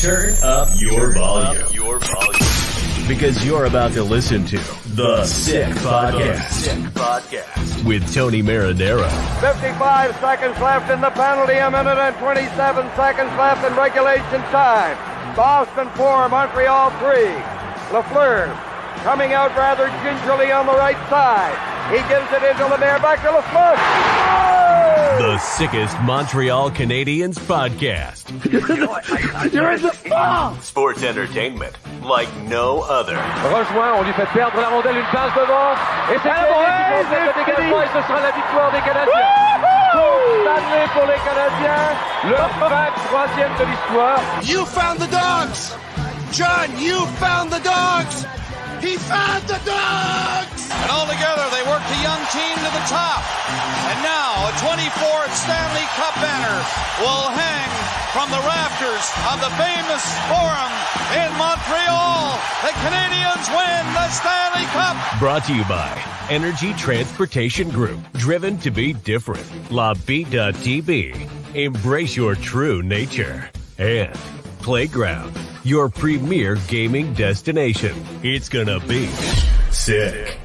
Turn up your volume. Because you're about to listen to The Sick Podcast. With Tony Marinaro. 55 seconds left in the penalty, a minute and 27 seconds left in regulation time. Boston 4, Montreal 3. Lafleur coming out rather gingerly on the right side. He gives it into Lemaire, back to Lafleur. Oh! The sickest Montreal Canadiens podcast. You're in the ball! Sports entertainment like no other. Rejoint, on lui fait perdre la rondelle, une passe devant. Et c'est le dégagement, et ce sera la victoire des Canadiens. Stanley pour les Canadiens, leur 23e de l'histoire. You found the dogs! John, you found the dogs! He found the dogs! And all together, they worked a young team to the top. And now, a 24th Stanley Cup banner will hang from the rafters of the famous Forum in Montreal. The Canadiens win the Stanley Cup. Brought to you by Energy Transportation Group. Driven to be different. La Vida Tibi. Embrace your true nature. And Playground, your premier gaming destination. It's gonna be sick.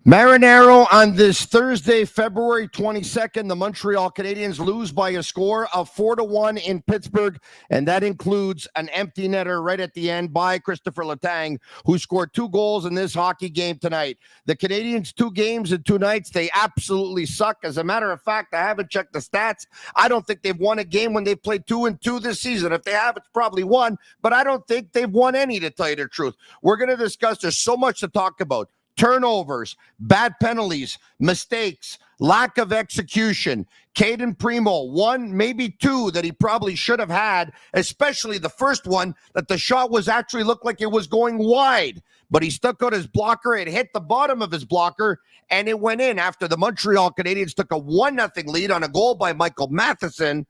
Marinaro on this Thursday, February 22nd, the Montreal Canadiens lose by a score of 4-1 in Pittsburgh, and that includes an empty netter right at the end by Christopher Letang, who scored 2 goals in this hockey game tonight. The Canadiens, 2 games in 2 nights, they absolutely suck. As a matter of fact, I haven't checked the stats. I don't think they've won a game when they've played 2-2 this season. If they have, it's probably 1, but I don't think they've won any, to tell you the truth. We're going to discuss, there's so much to talk about. Turnovers, bad penalties, mistakes, lack of execution. Caden Primo, 1, maybe 2 that he probably should have had, especially the first one that the shot was actually looked like it was going wide, but he stuck out his blocker. It hit the bottom of his blocker, and it went in after the Montreal Canadiens took a 1-0 lead on a goal by Michael Matheson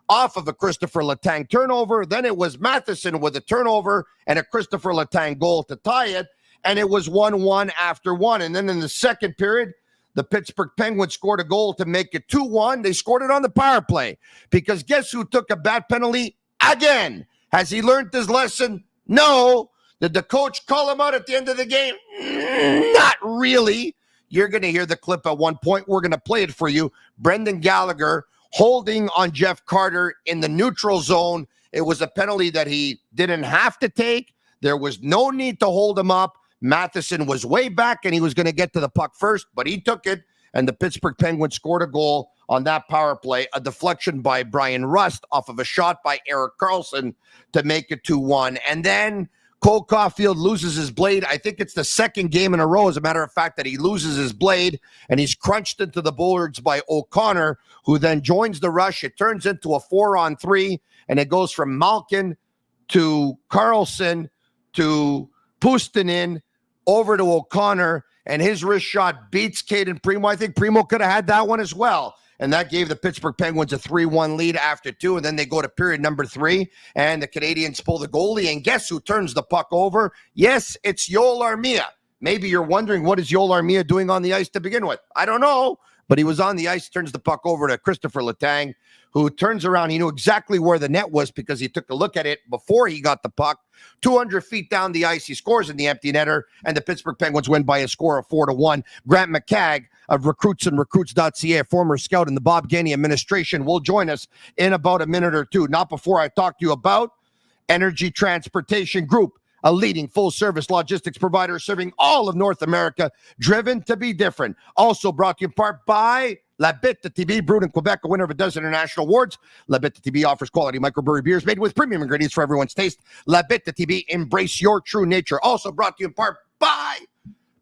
off of a Christopher Letang turnover. Then it was Matheson with a turnover and a Christopher Letang goal to tie it. And it was 1-1 after 1. And then in the second period, the Pittsburgh Penguins scored a goal to make it 2-1. They scored it on the power play. Because guess who took a bad penalty again? Has he learned his lesson? No. Did the coach call him out at the end of the game? Not really. You're going to hear the clip at one point. We're going to play it for you. Brendan Gallagher holding on Jeff Carter in the neutral zone. It was a penalty that he didn't have to take. There was no need to hold him up. Matheson was way back, and he was going to get to the puck first, but he took it, and the Pittsburgh Penguins scored a goal on that power play, a deflection by Brian Rust off of a shot by Erik Karlsson to make it 2-1. And then Cole Caulfield loses his blade. I think it's the second game in a row, as a matter of fact, that he loses his blade, and he's crunched into the boards by O'Connor, who then joins the rush. It turns into a 4-on-3, and it goes from Malkin to Karlsson to Puustinen over to O'Connor, and his wrist shot beats Caden Primo. I think Primo could have had that one as well. And that gave the Pittsburgh Penguins a 3-1 lead after 2. And then they go to period number 3, and the Canadiens pull the goalie. And guess who turns the puck over? Yes, it's Yoel Armia. Maybe you're wondering, what is Yoel Armia doing on the ice to begin with? I don't know. But he was on the ice, turns the puck over to Christopher Letang, who turns around. He knew exactly where the net was because he took a look at it before he got the puck. 200 feet down the ice, he scores in the empty netter, and the Pittsburgh Penguins win by a score of 4-1. Grant McCagg of Recruits and Recruits.ca, a former scout in the Bob Gainey administration, will join us in about a minute or two. Not before I talk to you about Energy Transportation Group, a leading full-service logistics provider serving all of North America, driven to be different. Also brought to you in part by La Bittt Tibi, brewed in Quebec, a winner of a dozen international awards. La Bittt Tibi offers quality microbrewery beers made with premium ingredients for everyone's taste. La Bittt Tibi, embrace your true nature. Also brought to you in part by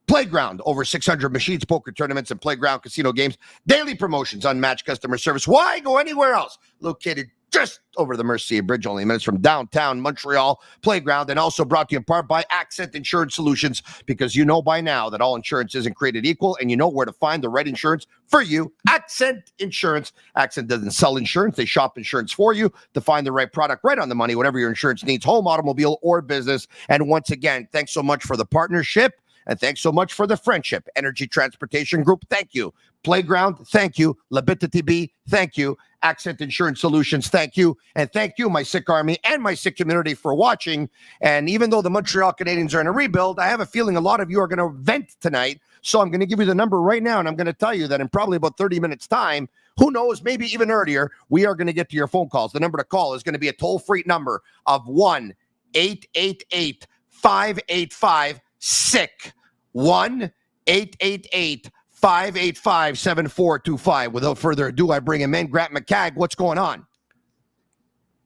Playground, over 600 machines, poker tournaments, and playground casino games. Daily promotions, unmatched customer service. Why go anywhere else? Located just over the Mercier Bridge, only minutes from downtown Montreal. Playground, and also brought to you in part by Accent Insurance Solutions, because you know by now that all insurance isn't created equal, and you know where to find the right insurance for you. Accent Insurance. Accent doesn't sell insurance. They shop insurance for you to find the right product right on the money, whatever your insurance needs, home, automobile, or business. And once again, thanks so much for the partnership. And thanks so much for the friendship. Energy Transportation Group, thank you. Playground, thank you. Tibi, thank you. Accent Insurance Solutions, thank you. And thank you, my sick army and my sick community, for watching. And even though the Montreal Canadiens are in a rebuild, I have a feeling a lot of you are going to vent tonight. So I'm going to give you the number right now, and I'm going to tell you that in probably about 30 minutes' time, who knows, maybe even earlier, we are going to get to your phone calls. The number to call is going to be a toll-free number of 1-888-585-SICK. 1-888-585-7425. Without further ado, I bring him in. Grant McCagg, what's going on?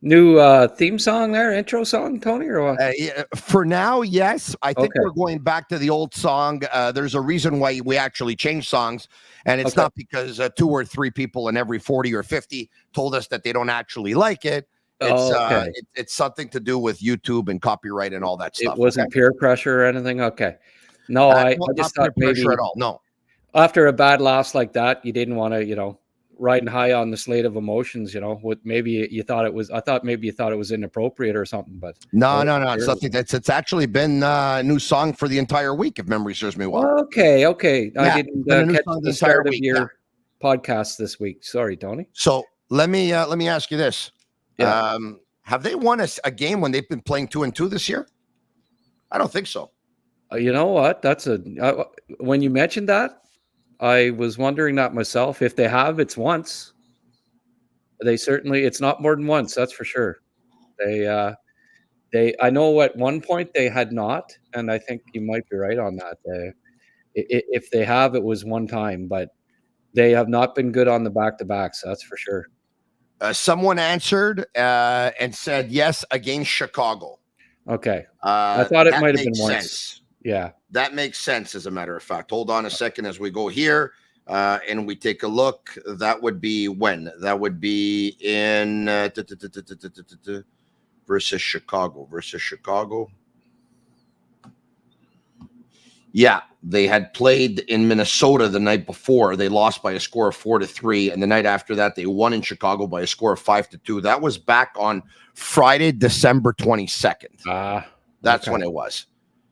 New theme song there, intro song, Tony, or what? For now, yes. I think we're going back to the old song. There's a reason why we actually change songs, and it's not because 2 or 3 people in every 40 or 50 told us that they don't actually like it. It's something to do with YouTube and copyright and all that stuff. It wasn't peer pressure or anything? Okay. No, I just thought maybe at all. No. After a bad loss like that, you didn't want to, riding high on the slate of emotions, what maybe you thought it was. I thought maybe you thought it was inappropriate or something, but no. It's something it's actually been a new song for the entire week, if memory serves me well. Okay. Yeah, I didn't catch the start of your podcast this week. Sorry, Tony. So let me ask you this. Yeah. Have they won a game when they've been playing 2-2 this year? I don't think so. You know what? That's when you mentioned that, I was wondering that myself. If they have, it's once. It's not more than once, that's for sure. I know at one point they had not, and I think you might be right on that. If they have, it was one time, but they have not been good on the back-to-backs, that's for sure. Someone answered and said yes against Chicago. Okay. I thought it might have been once. Sense. Yeah. That makes sense, as a matter of fact. Hold on a second as we go here and we take a look. That would be when? That would be in versus Chicago. Yeah, they had played in Minnesota the night before. They lost by a score of 4-3. And the night after that, they won in Chicago by a score of 5-2. That was back on Friday, December 22nd. That's when it was.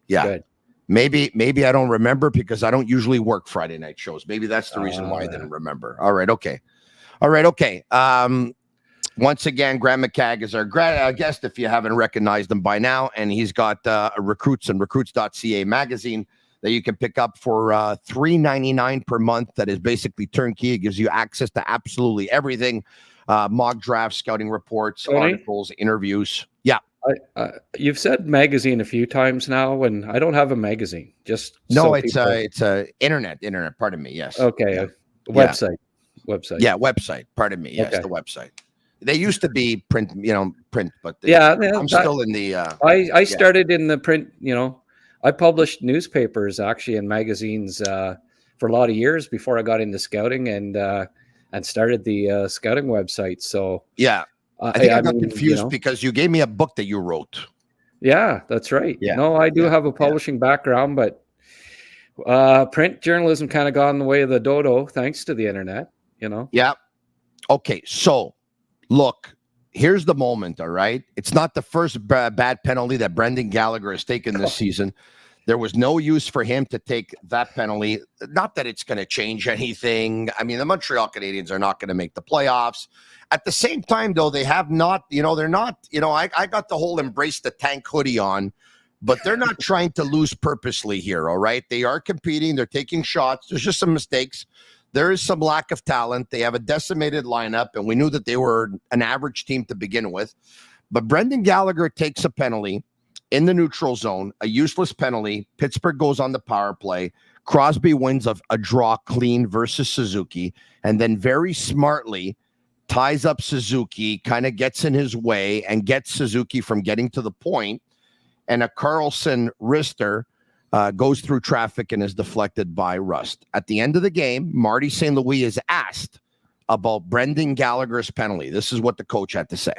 Yeah. Good. Maybe I don't remember because I don't usually work Friday night shows. Maybe that's the reason why I didn't remember. All right. Okay. Once again, Grant McCagg is our guest, if you haven't recognized him by now. And he's got a Recruits and Recruits.ca magazine that you can pick up for $3.99 per month. That is basically turnkey. It gives you access to absolutely everything. Mock drafts, scouting reports, articles, interviews. Yeah. You've said magazine a few times now, and I don't have a magazine. It's internet. Pardon me. Yes. Okay. Website. Yeah, website. Pardon me. Yes, the website. They used to be print, but I'm still in the. I started in the print. I published newspapers actually and magazines for a lot of years before I got into scouting and started the scouting website. So yeah. I think I got confused because you gave me a book that you wrote. Yeah, that's right. Yeah. No, I do have a publishing background, but print journalism kind of got in the way of the dodo thanks to the internet, Yeah. Okay, so look, here's the moment, all right? It's not the first bad penalty that Brendan Gallagher has taken this season. There was no use for him to take that penalty. Not that it's going to change anything. I mean, the Montreal Canadiens are not going to make the playoffs. At the same time, though, they have not, they're not, I got the whole embrace the tank hoodie on, but they're not trying to lose purposely here, all right? They are competing. They're taking shots. There's just some mistakes. There is some lack of talent. They have a decimated lineup, and we knew that they were an average team to begin with. But Brendan Gallagher takes a penalty in the neutral zone, a useless penalty. Pittsburgh goes on the power play. Crosby wins a draw clean versus Suzuki, and then very smartly ties up Suzuki, kind of gets in his way and gets Suzuki from getting to the point. And a Carlson wrister goes through traffic and is deflected by Rust. At the end of the game, Marty St. Louis is asked about Brendan Gallagher's penalty. This is what the coach had to say.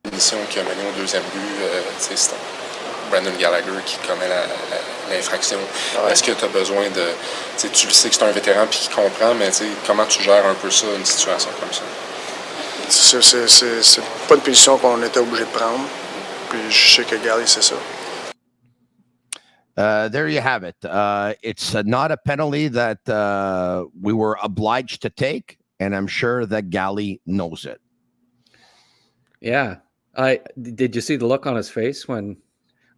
Qui a mené au deuxième but, c'est Brendan Gallagher qui commet l'infraction. Est-ce que tu as besoin de... Tu le sais que c'est un vétéran puis qui comprend, mais comment tu gères un peu ça, une situation comme ça? C'est pas une position qu'on était obligé de prendre. Puis je sais que Gally, c'est ça. There you have it. It's not a penalty that we were obliged to take, and I'm sure that Gally knows it. Yeah. Did you see the look on his face on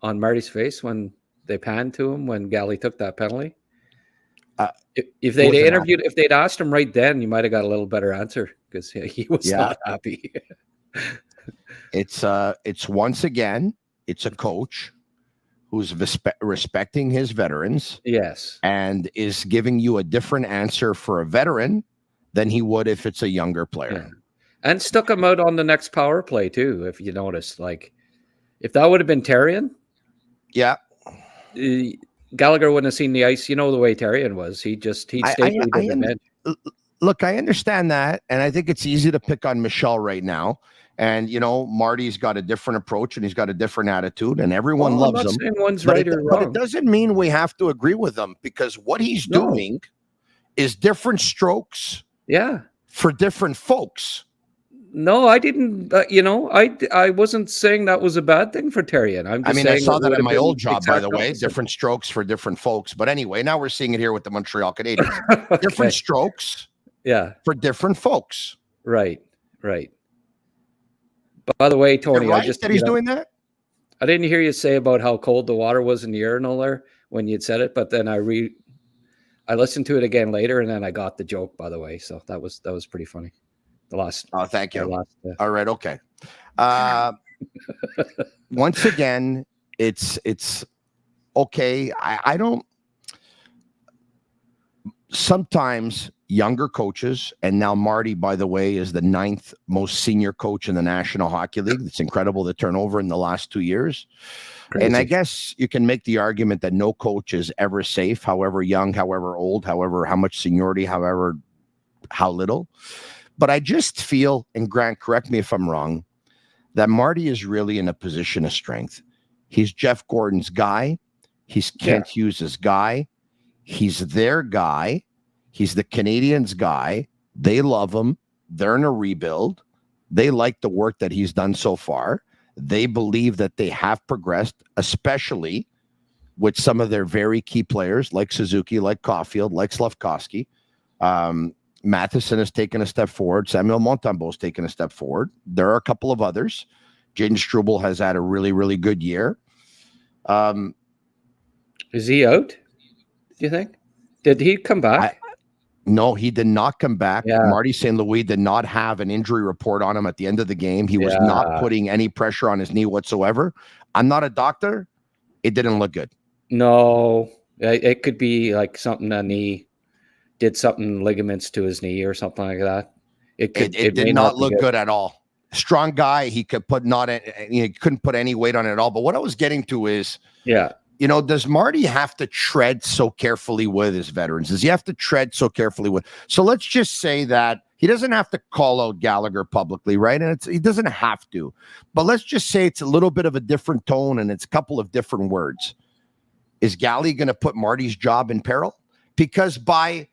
Marty's face when they panned to him when Gally took that penalty? If they'd asked him right then, you might have got a little better answer because he was not happy. It's once again, it's a coach who's respecting his veterans. Yes. And is giving you a different answer for a veteran than he would if it's a younger player. Yeah. And stuck him out on the next power play too, if you noticed. Like, if that would have been Terrian, Gallagher wouldn't have seen the ice. You know the way Terrian was. He'd stayed the bench. Look, I understand that, and I think it's easy to pick on Michel right now. And Marty's got a different approach, and he's got a different attitude, and everyone loves him. Saying one's right or wrong. But it doesn't mean we have to agree with him, because what he's doing is different strokes. Yeah, for different folks. No, I didn't. I wasn't saying that was a bad thing for Terrian. I'm just saying I saw that in my old job, by the way. Different strokes for different folks. But anyway, now we're seeing it here with the Montreal Canadiens. Okay. Different strokes, for different folks. Right. But by the way, Tony, he's doing that. I didn't hear you say about how cold the water was in the urinal there when you'd said it, but then I listened to it again later, and then I got the joke. By the way, so that was pretty funny. Thank you. All right. Okay. Once again, it's okay. I don't. Sometimes younger coaches, and now Marty, by the way, is the 9th most senior coach in the National Hockey League. It's incredible, the turnover in the last 2 years. Crazy. And I guess you can make the argument that no coach is ever safe, however young, however old, however how much seniority, however how little. But I just feel, and Grant, correct me if I'm wrong, that Marty is really in a position of strength. He's Jeff Gordon's guy. He's Kent Hughes' guy. He's their guy. He's the Canadiens' guy. They love him. They're in a rebuild. They like the work that he's done so far. They believe that they have progressed, especially with some of their very key players like Suzuki, like Caulfield, like Slafkovsky. Matheson has taken a step forward. Samuel Montembeault's taken a step forward. There are a couple of others. Jaden Struble has had a really, really good year. Is he out? Do you think? Did he come back? No, he did not come back. Yeah. Marty St. Louis did not have an injury report on him at the end of the game. He was not putting any pressure on his knee whatsoever. I'm not a doctor. It didn't look good. No, it could be like something on knee. Did something ligaments to his knee or something like that. It did not look good at all. Strong guy. He could he couldn't put any weight on it at all. But what I was getting to is, does Marty have to tread so carefully with his veterans? Does he have to tread so carefully with? So let's just say that he doesn't have to call out Gallagher publicly, right? And he doesn't have to. But let's just say it's a little bit of a different tone and it's a couple of different words. Is Gally going to put Marty's job in peril? Because by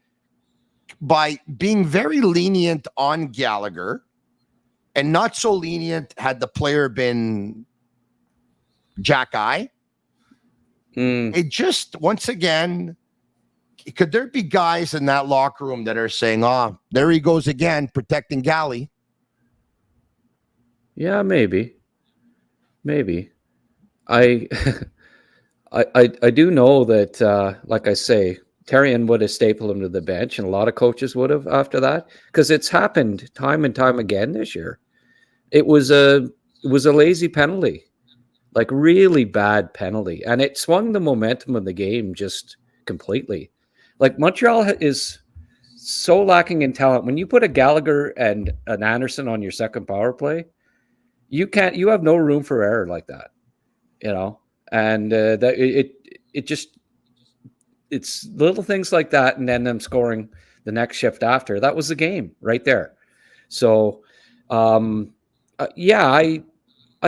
being very lenient on Gallagher and not so lenient had the player been Jack Eye, it just, once again, could there be guys in that locker room that are saying, there he goes again, protecting Gally? Yeah, maybe. I do know that, like I say, Terrian would have stapled him to the bench, and a lot of coaches would have after that, because it's happened time and time again this year. It was a lazy penalty, like really bad penalty, and it swung the momentum of the game just completely. Like Montreal is so lacking in talent. When you put a Gallagher and an Anderson on your second power play, you have no room for error like that, and it's little things like that, and then them scoring the next shift after. That was the game right there. So, I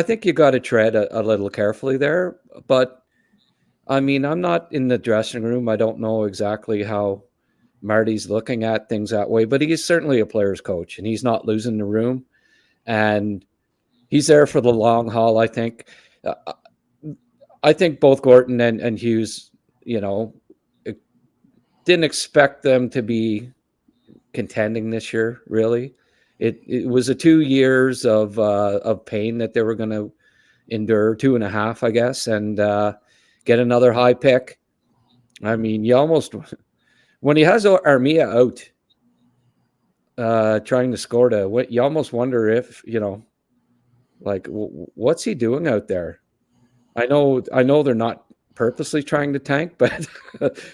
think you got to tread a little carefully there. But, I mean, I'm not in the dressing room. I don't know exactly how Marty's looking at things that way. But he is certainly a player's coach, and he's not losing the room. And he's there for the long haul, I think. I think both Gorton and Hughes, didn't expect them to be contending this year. Really, it was a 2 years of pain that they were going to endure, 2.5, I guess, and get another high pick. I mean, you almost, when he has Armia out trying to score you almost wonder if, what's he doing out there? I know they're not purposely trying to tank, but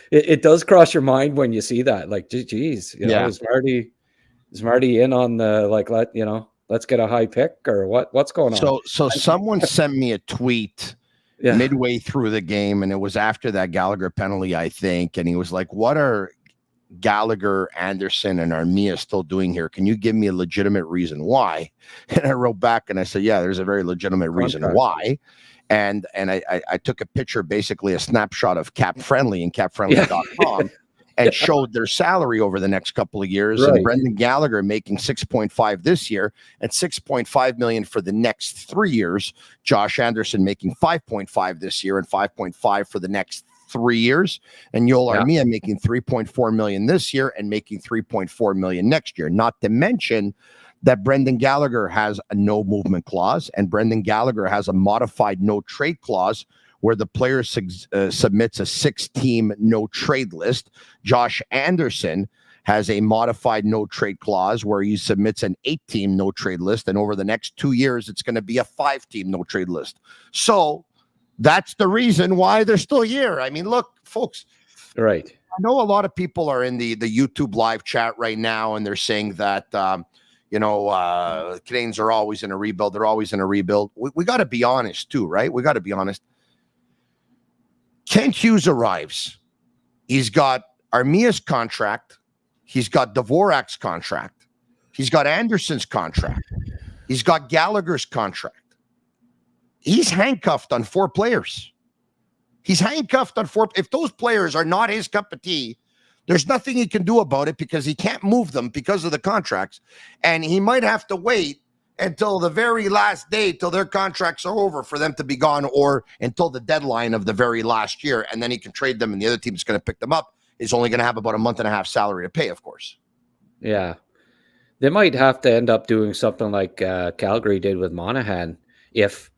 it does cross your mind when you see that. Like, geez, is Marty in on the let's get a high pick, or what's going on? So someone sent me a tweet midway through the game, and it was after that Gallagher penalty, I think, and he was like, "What are Gallagher, Anderson, and Armia still doing here? Can you give me a legitimate reason why?" And I wrote back and I said, "Yeah, there's a very legitimate reason why." And I took a picture, basically a snapshot of Cap Friendly and capfriendly.com and showed their salary over the next couple of years. Right. And Brendan Gallagher making 6.5 this year and 6.5 million for the next 3 years. Josh Anderson making 5.5 this year and 5.5 for the next 3 years. And Yoel Armia making 3.4 million this year and making 3.4 million next year. Not to mention that Brendan Gallagher has a no movement clause, and Brendan Gallagher has a modified no trade clause where the player submits a 6-team no trade list. Josh Anderson has a modified no trade clause where he submits an 8-team no trade list, and over the next 2 years, it's going to be a 5-team no trade list. So that's the reason why they're still here. I mean, look, folks. Right. I know a lot of people are in the YouTube live chat right now, and they're saying that Canadians are always in a rebuild. They're always in a rebuild. We got to be honest too, right? We got to be honest. Kent Hughes arrives. He's got Armia's contract. He's got Dvorak's contract. He's got Anderson's contract. He's got Gallagher's contract. He's handcuffed on 4 players. He's handcuffed on 4. If those players are not his cup of tea, there's nothing he can do about it because he can't move them because of the contracts. And he might have to wait until the very last day, till their contracts are over for them to be gone, or until the deadline of the very last year. And then he can trade them, and the other team's going to pick them up. He's only going to have about a month and a half salary to pay, of course. Yeah. They might have to end up doing something like Calgary did with Monahan. If,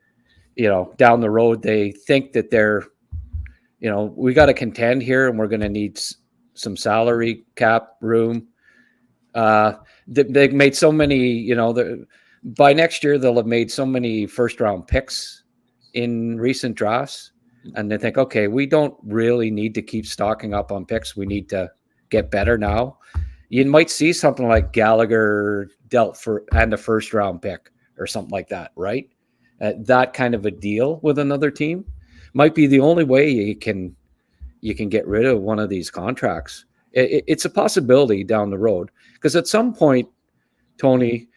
down the road, they think that they're, we got to contend here and we're going to need some salary cap room. They've made so many, by next year, they'll have made so many first round picks in recent drafts. And they think, okay, we don't really need to keep stocking up on picks. We need to get better now. You might see something like Gallagher dealt for and a first round pick or something like that, right? That kind of a deal with another team might be the only way you can get rid of one of these contracts. It's a possibility down the road, because at some point, Tony,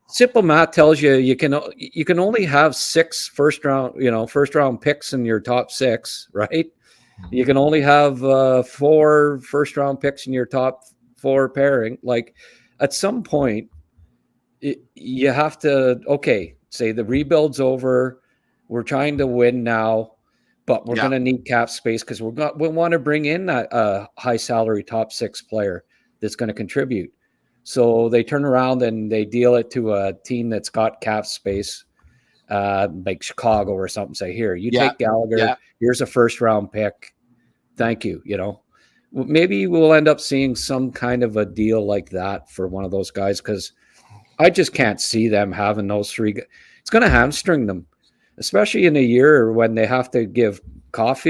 simple math tells you can only have 6 first round picks in your top 6, right? You can only have 4 first round picks in your top 4 pairing. Like, at some point, you have to say the rebuild's over. We're trying to win now, but we're going to need cap space because we want to bring in a high salary top 6 player that's going to contribute. So they turn around and they deal it to a team that's got cap space, like Chicago or something. Say, here, you take Gallagher. Yeah. Here's a first round pick. Thank you. Maybe we'll end up seeing some kind of a deal like that for one of those guys, because I just can't see them having those 3. It's going to hamstring them, especially in a year when they have to give Slaf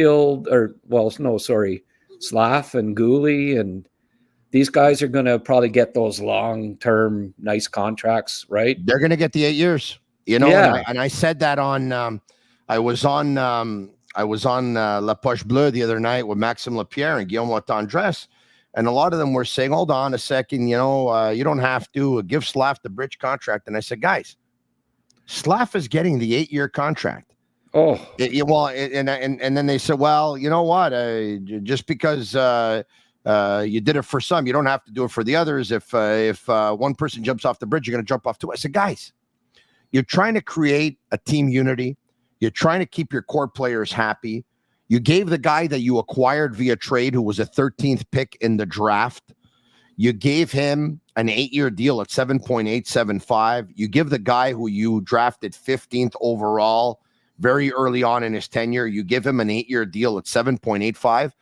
and Gooley, and these guys are going to probably get those long-term nice contracts, right? They're going to get the 8 years, and I said that on I was on La Poche Bleue the other night with Maxime Lapierre and Guillaume Latendresse, and a lot of them were saying, hold on a second, you don't have to give Slaf the bridge contract. And I said, guys, Slaf is getting the 8-year contract. Oh, and then they said, well, you know what? Just because you did it for some, you don't have to do it for the others. If one person jumps off the bridge, you're going to jump off too. I said, guys, you're trying to create a team unity. You're trying to keep your core players happy. You gave the guy that you acquired via trade, who was a 13th pick in the draft, you gave him an 8-year deal at 7.875. You give the guy who you drafted 15th overall very early on in his tenure, you give him an 8-year deal at 7.85.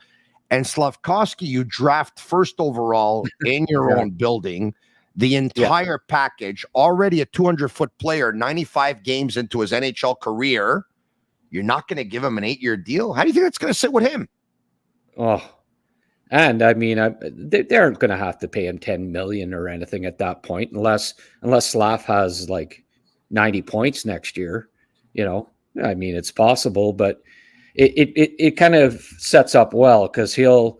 And Slafkovsky, you draft first overall in your own building, the entire package, already a 200-foot player, 95 games into his NHL career. You're not going to give him an 8-year deal? How do you think that's going to sit with him? Oh, and I mean, they aren't going to have to pay him $10 million or anything at that point, unless Slav has like 90 points next year. You know, I mean, it's possible, but it kind of sets up well because he won't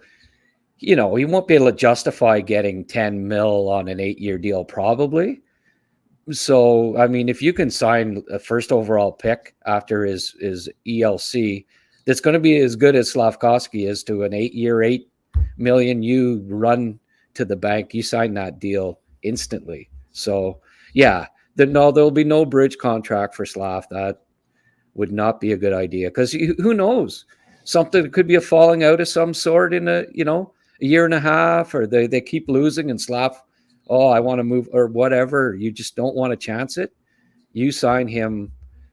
be able to justify getting 10 mil on an 8-year deal probably. So, I mean, if you can sign a first overall pick after his ELC, that's going to be as good as Slafkovsky is to an 8-year, $8 million, you run to the bank, you sign that deal instantly. So, yeah, there'll be no bridge contract for Slav. That would not be a good idea because who knows? Something could be a falling out of some sort in a year and a half, or they keep losing and Slav, I want to move or whatever. You just don't want to chance it. You sign him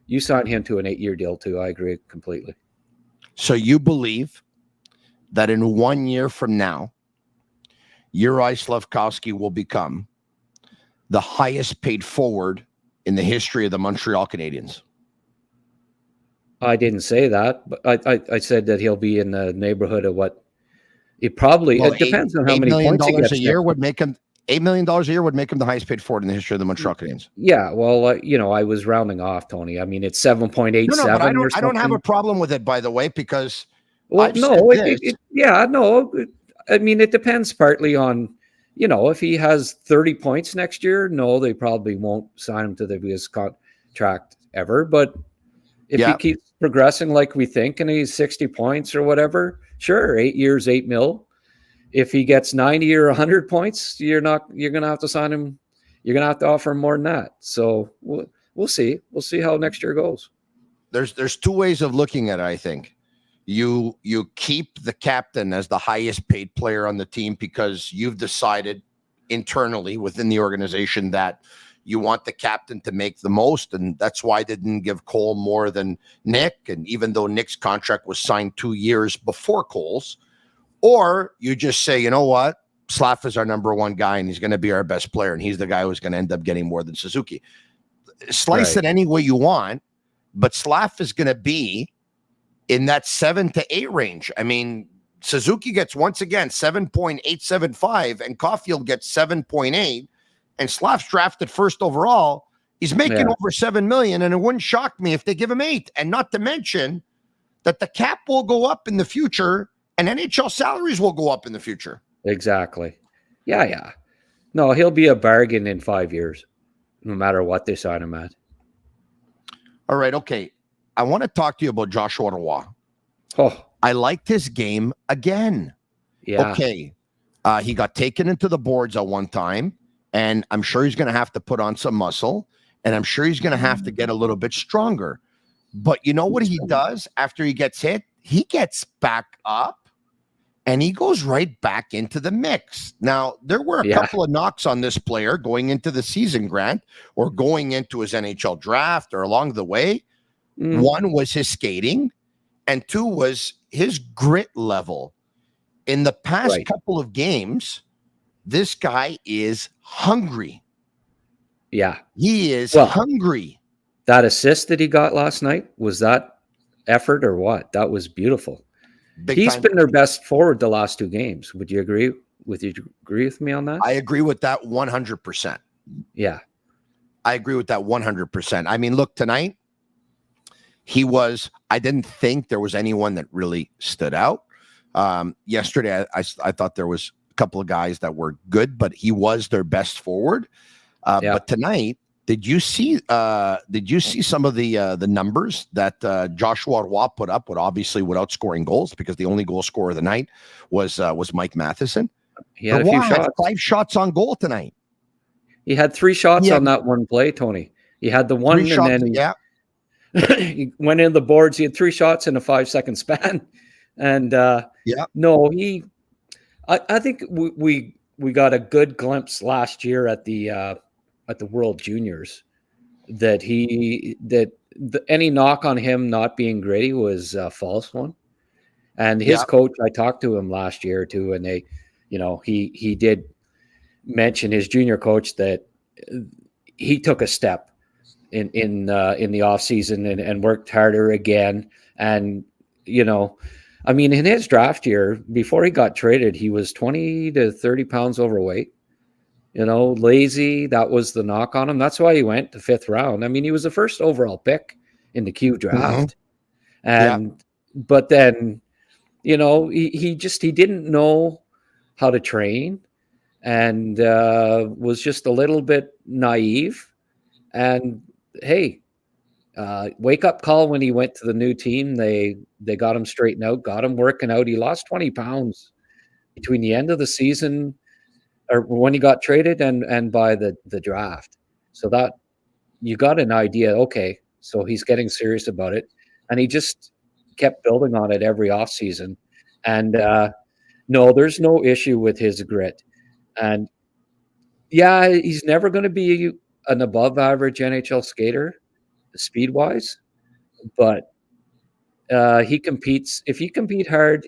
to an 8-year deal too. I agree completely. So you believe that in 1 year from now, Juraj Slafkovsky will become the highest paid forward in the history of the Montreal Canadiens? I didn't say that, but I said that he'll be in the neighborhood of what it probably. Well, it depends on how many points he gets. $8 million a year would make him $8 million a year would make him the highest paid forward in the history of the Montreal Canadiens. Yeah, well, I was rounding off, Tony. I mean, it's 7.87. No, but I don't have a problem with it, by the way, because I mean, it depends partly on, if he has 30 points next year. No, they probably won't sign him to the biggest contract ever. But if he keeps progressing like we think, and he's 60 points or whatever, sure, 8 years, $8 million. If he gets 90 or 100 points, you're going to have to sign him. You're going to have to offer him more than that. So we'll see. We'll see how next year goes. There's two ways of looking at it, I think. You keep the captain as the highest paid player on the team because you've decided internally within the organization that you want the captain to make the most, and that's why they didn't give Cole more than Nick. And even though Nick's contract was signed 2 years before Cole's, or you just say, you know what, Slav is our number one guy, and he's going to be our best player, and he's the guy who's going to end up getting more than Suzuki. Slice it any way you want, but Slav is going to be in that 7 to 8 range. I mean, Suzuki gets, once again, 7.875, and Caulfield gets 7.8, and Slav's drafted first overall. He's making over $7 million, and it wouldn't shock me if they give him 8. And not to mention that the cap will go up in the future, and NHL salaries will go up in the future. Exactly. Yeah. No, he'll be a bargain in 5 years, no matter what they sign him at. All right, okay. I want to talk to you about Joshua Roy. Oh, I liked his game again. Yeah. Okay. He got taken into the boards at one time, and I'm sure he's going to have to put on some muscle, and I'm sure he's going to have to get a little bit stronger. But you know what he does after he gets hit? He gets back up, and he goes right back into the mix. Now, there were a couple of knocks on this player going into the season, Grant, or going into his NHL draft or along the way. One was his skating, and 2 was his grit level. In the past couple of games, this guy is hungry. Yeah. He is hungry. That assist that he got last night, was that effort or what? That was beautiful. He's been their best forward the last 2 games. Would you agree with me on that? I agree with that 100%. Yeah. I agree with that 100%. I mean, look, tonight, I didn't think there was anyone that really stood out. Yesterday, I thought there was a couple of guys that were good, but he was their best forward. But tonight, did you see some of the numbers that Joshua Roy put up, obviously without scoring goals, because the only goal scorer of the night was Mike Matheson. He had a few shots. 5 shots on goal tonight. He had 3 shots on that one play, Tony. He had the one, and then he went in the boards. He had 3 shots in a 5-second span. And no, I think we got a good glimpse last year at the World Juniors that any knock on him not being gritty was a false one. And his coach, I talked to him last year too, and he did mention, his junior coach, that he took a step in the off season and worked harder again. And I mean, in his draft year, before he got traded, he was 20 to 30 pounds overweight. Lazy. That was the knock on him. That's why he went to 5th round. I mean, he was the first overall pick in the Q draft, but then he didn't know how to train, and was just a little bit naive. And hey, wake up call when he went to the new team. They got him straightened out, got him working out. He lost 20 pounds between the end of the season, or when he got traded, and by the draft. So that you got an idea. Okay, so he's getting serious about it, and he just kept building on it every offseason. And no, there's no issue with his grit. And yeah, he's never going to be an above average NHL skater speed wise, but he competes. If you compete hard,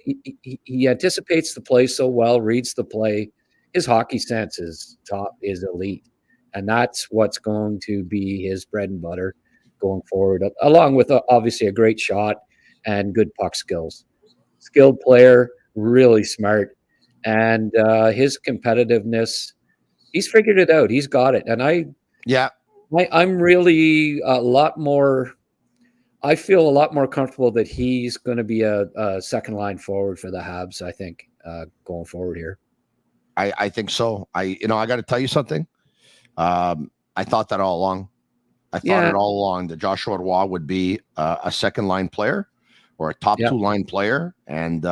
he anticipates the play so well, reads the play. His hockey sense is elite, and that's what's going to be his bread and butter going forward, along with obviously a great shot and good puck skills. Skilled player, really smart, and his competitiveness, he's figured it out. He's got it, and I'm really a lot more. I feel a lot more comfortable that he's going to be a second line forward for the Habs. I think going forward here. I think so. I got to tell you something. I thought that all along. I thought it all along that Joshua Roy would be a second line player or a top 2 line player. And,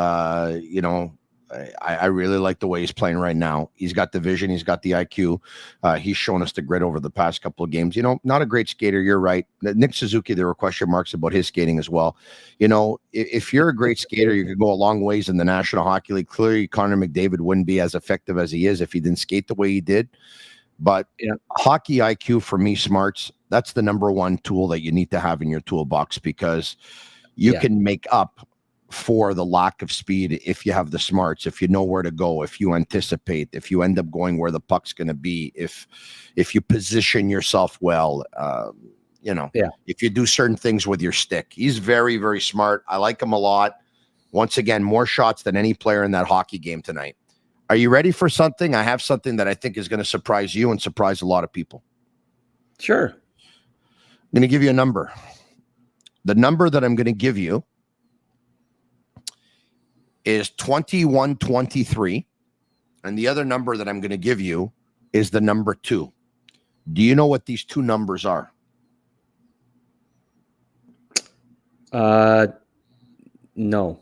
I really like the way he's playing right now. He's got the vision. He's got the IQ. He's shown us the grit over the past couple of games. Not a great skater. You're right. Nick Suzuki, there were question marks about his skating as well. If you're a great skater, you could go a long ways in the National Hockey League. Clearly, Connor McDavid wouldn't be as effective as he is if he didn't skate the way he did. But hockey IQ, for me, smarts, that's the number one tool that you need to have in your toolbox, because you can make up for the lack of speed if you have the smarts, if you know where to go, if you anticipate, if you end up going where the puck's going to be, if you position yourself well, if you do certain things with your stick. He's very, very smart. I like him a lot. Once again, more shots than any player in that hockey game tonight. Are you ready for something? I have something that I think is going to surprise you and surprise a lot of people. Sure. I'm going to give you a number. The number that I'm going to give you is 2123, and the other number that I'm going to give you is the number 2. Do you know what these 2 numbers are? No.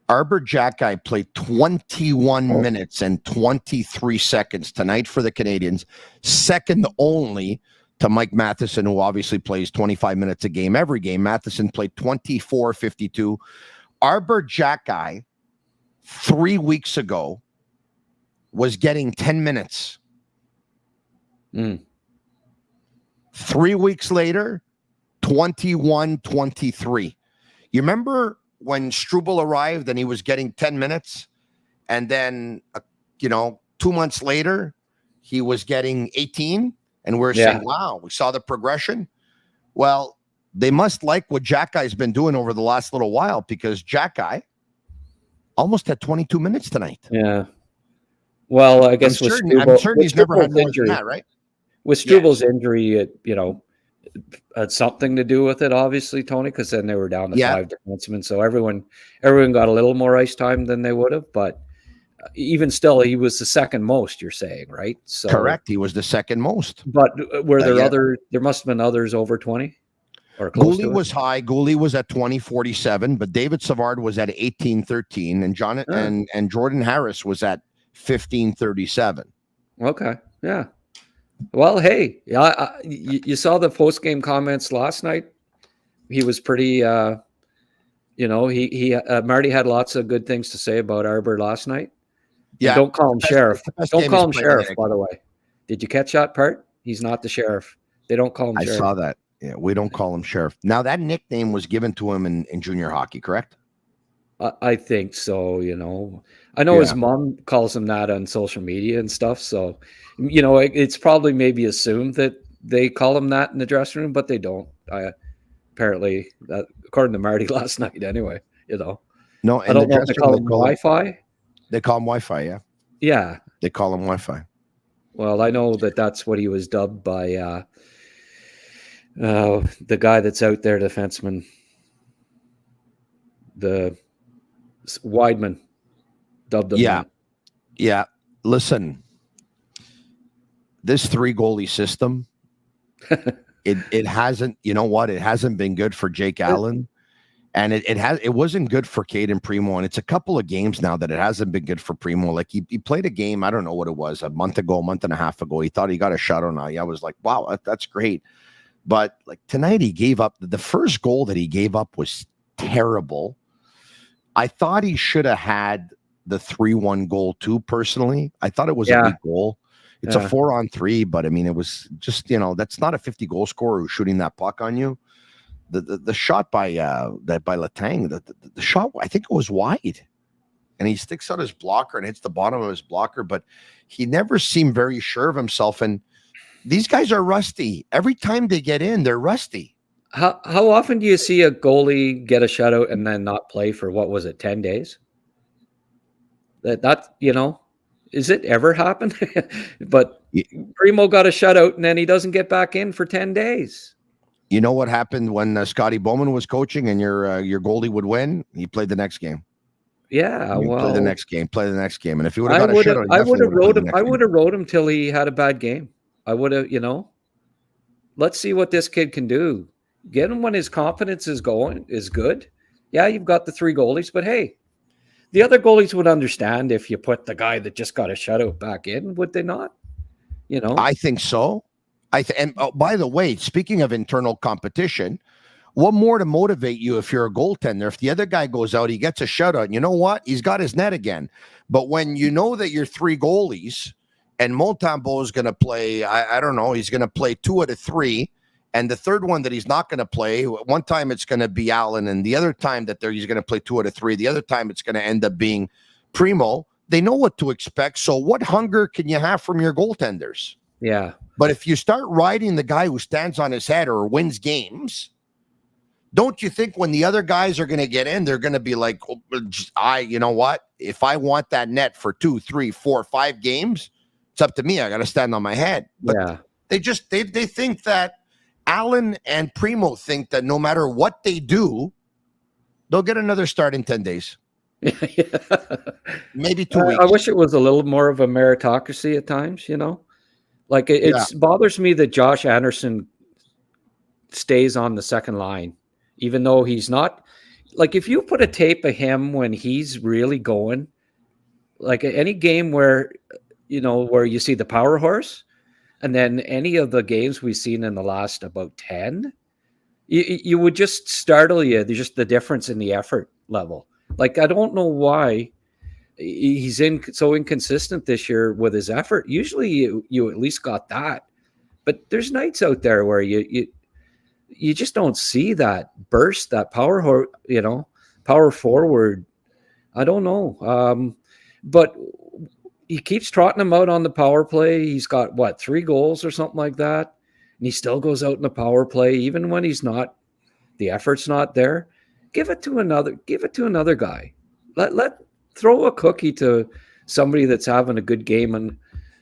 Arbor Jacki played 21 minutes and 23 seconds tonight for the Canadiens, second only to Mike Matheson, who obviously plays 25 minutes a game every game. Matheson played 24:52. Arbor Jacki 3 weeks ago was getting 10 minutes. 3 weeks later, 21-23. You remember when Struble arrived and he was getting 10 minutes, and then 2 months later he was getting 18, and we're saying, wow, we saw the progression. Well, they must like what Jacki's been doing over the last little while, because Jacki almost had 22 minutes tonight. Yeah. Well, I guess I'm certain he's never had more than that, right? With Struble's injury, it had something to do with it, obviously, Tony, because then they were down to 5 defensemen. So everyone got a little more ice time than they would have. But even still, he was the second most, you're saying, right? So, correct. He was the second most. But were there there must have been others over 20? Gooley was high. Gooley was at 20:47, but David Savard was at 18:13, and and Jordan Harris was at 15:37. Okay, yeah. Well, hey, you saw the post game comments last night. he was pretty. Marty had lots of good things to say about Arbor last night. Yeah, and don't call him sheriff. Don't call him sheriff. By the way, did you catch that part? He's not the sheriff. They don't call him sheriff. I saw that. Yeah, we don't call him sheriff. Now that nickname was given to him in junior hockey, correct? I think so. I know his mom calls him that on social media and stuff. So, it's probably maybe assumed that they call him that in the dressing room, but they don't. Apparently, according to Marty last night, anyway. No, I don't know if they call him Wi-Fi. They call him Wi-Fi. Yeah. Yeah. They call him Wi-Fi. Well, I know that's what he was dubbed by the guy that's out there, defenseman, the Weidman, dubbed him. Yeah. Yeah. Listen, this 3-goalie system, it hasn't, it hasn't been good for Jake Allen. And it wasn't good for Caden Primo, and it's a couple of games now that it hasn't been good for Primo. Like he played a game, I don't know what it was, a month and a half ago. He thought he got a shutout. I was like, wow, that's great. But like tonight, he gave up. The first goal that he gave up was terrible. I thought he should have had the 3-1 goal too. Personally, I thought it was a big goal. It's a 4-on-3, but I mean, it was just that's not a 50-goal scorer who's shooting that puck on you. The shot by Letang, the shot, I think it was wide, and he sticks out his blocker and hits the bottom of his blocker, but he never seemed very sure of himself. And these guys are rusty. Every time they get in, they're rusty. How often do you see a goalie get a shutout and then not play for 10 days? That is it ever happened? But Primo got a shutout and then he doesn't get back in for 10 days. You know what happened when Scotty Bowman was coaching and your goalie would win? He played the next game. Yeah, play the next game. And if he would have got a shutout, I would have wrote him. I would have wrote him till he had a bad game. I would have, let's see what this kid can do. Get him when his confidence is good. Yeah, you've got the 3 goalies, but hey, the other goalies would understand if you put the guy that just got a shutout back in, would they not? I think so. And by the way, speaking of internal competition, what more to motivate you if you're a goaltender? If the other guy goes out, he gets a shutout. You know what? He's got his net again. But when you know that you're 3 goalies and Montembeault is going to play, I don't know, he's going to play 2 out of 3. And the third one that he's not going to play, one time it's going to be Allen, and the other time that he's going to play 2 out of 3. The other time it's going to end up being Primo. They know what to expect. So what hunger can you have from your goaltenders? Yeah. But if you start riding the guy who stands on his head or wins games, don't you think when the other guys are going to get in, they're going to be like, you know what? If I want that net for 2, 3, 4, 5 games, it's up to me. I got to stand on my head. But they think that Allen and Primo think that no matter what they do, they'll get another start in 10 days. Maybe 2 weeks. I wish it was a little more of a meritocracy at times, Like it bothers me that Josh Anderson stays on the second line, even though he's not. Like if you put a tape of him when he's really going, like any game where you see the power horse, and then any of the games we've seen in the last about 10, you would just startle you. There's just the difference in the effort level. Like I don't know why he's so inconsistent this year with his effort. Usually you at least got that, but there's nights out there where you just don't see that burst, that power forward. I don't know. But he keeps trotting him out on the power play. He's got 3 goals or something like that. And he still goes out in the power play, even when the effort's not there. Give it to another guy. Let throw a cookie to somebody that's having a good game. And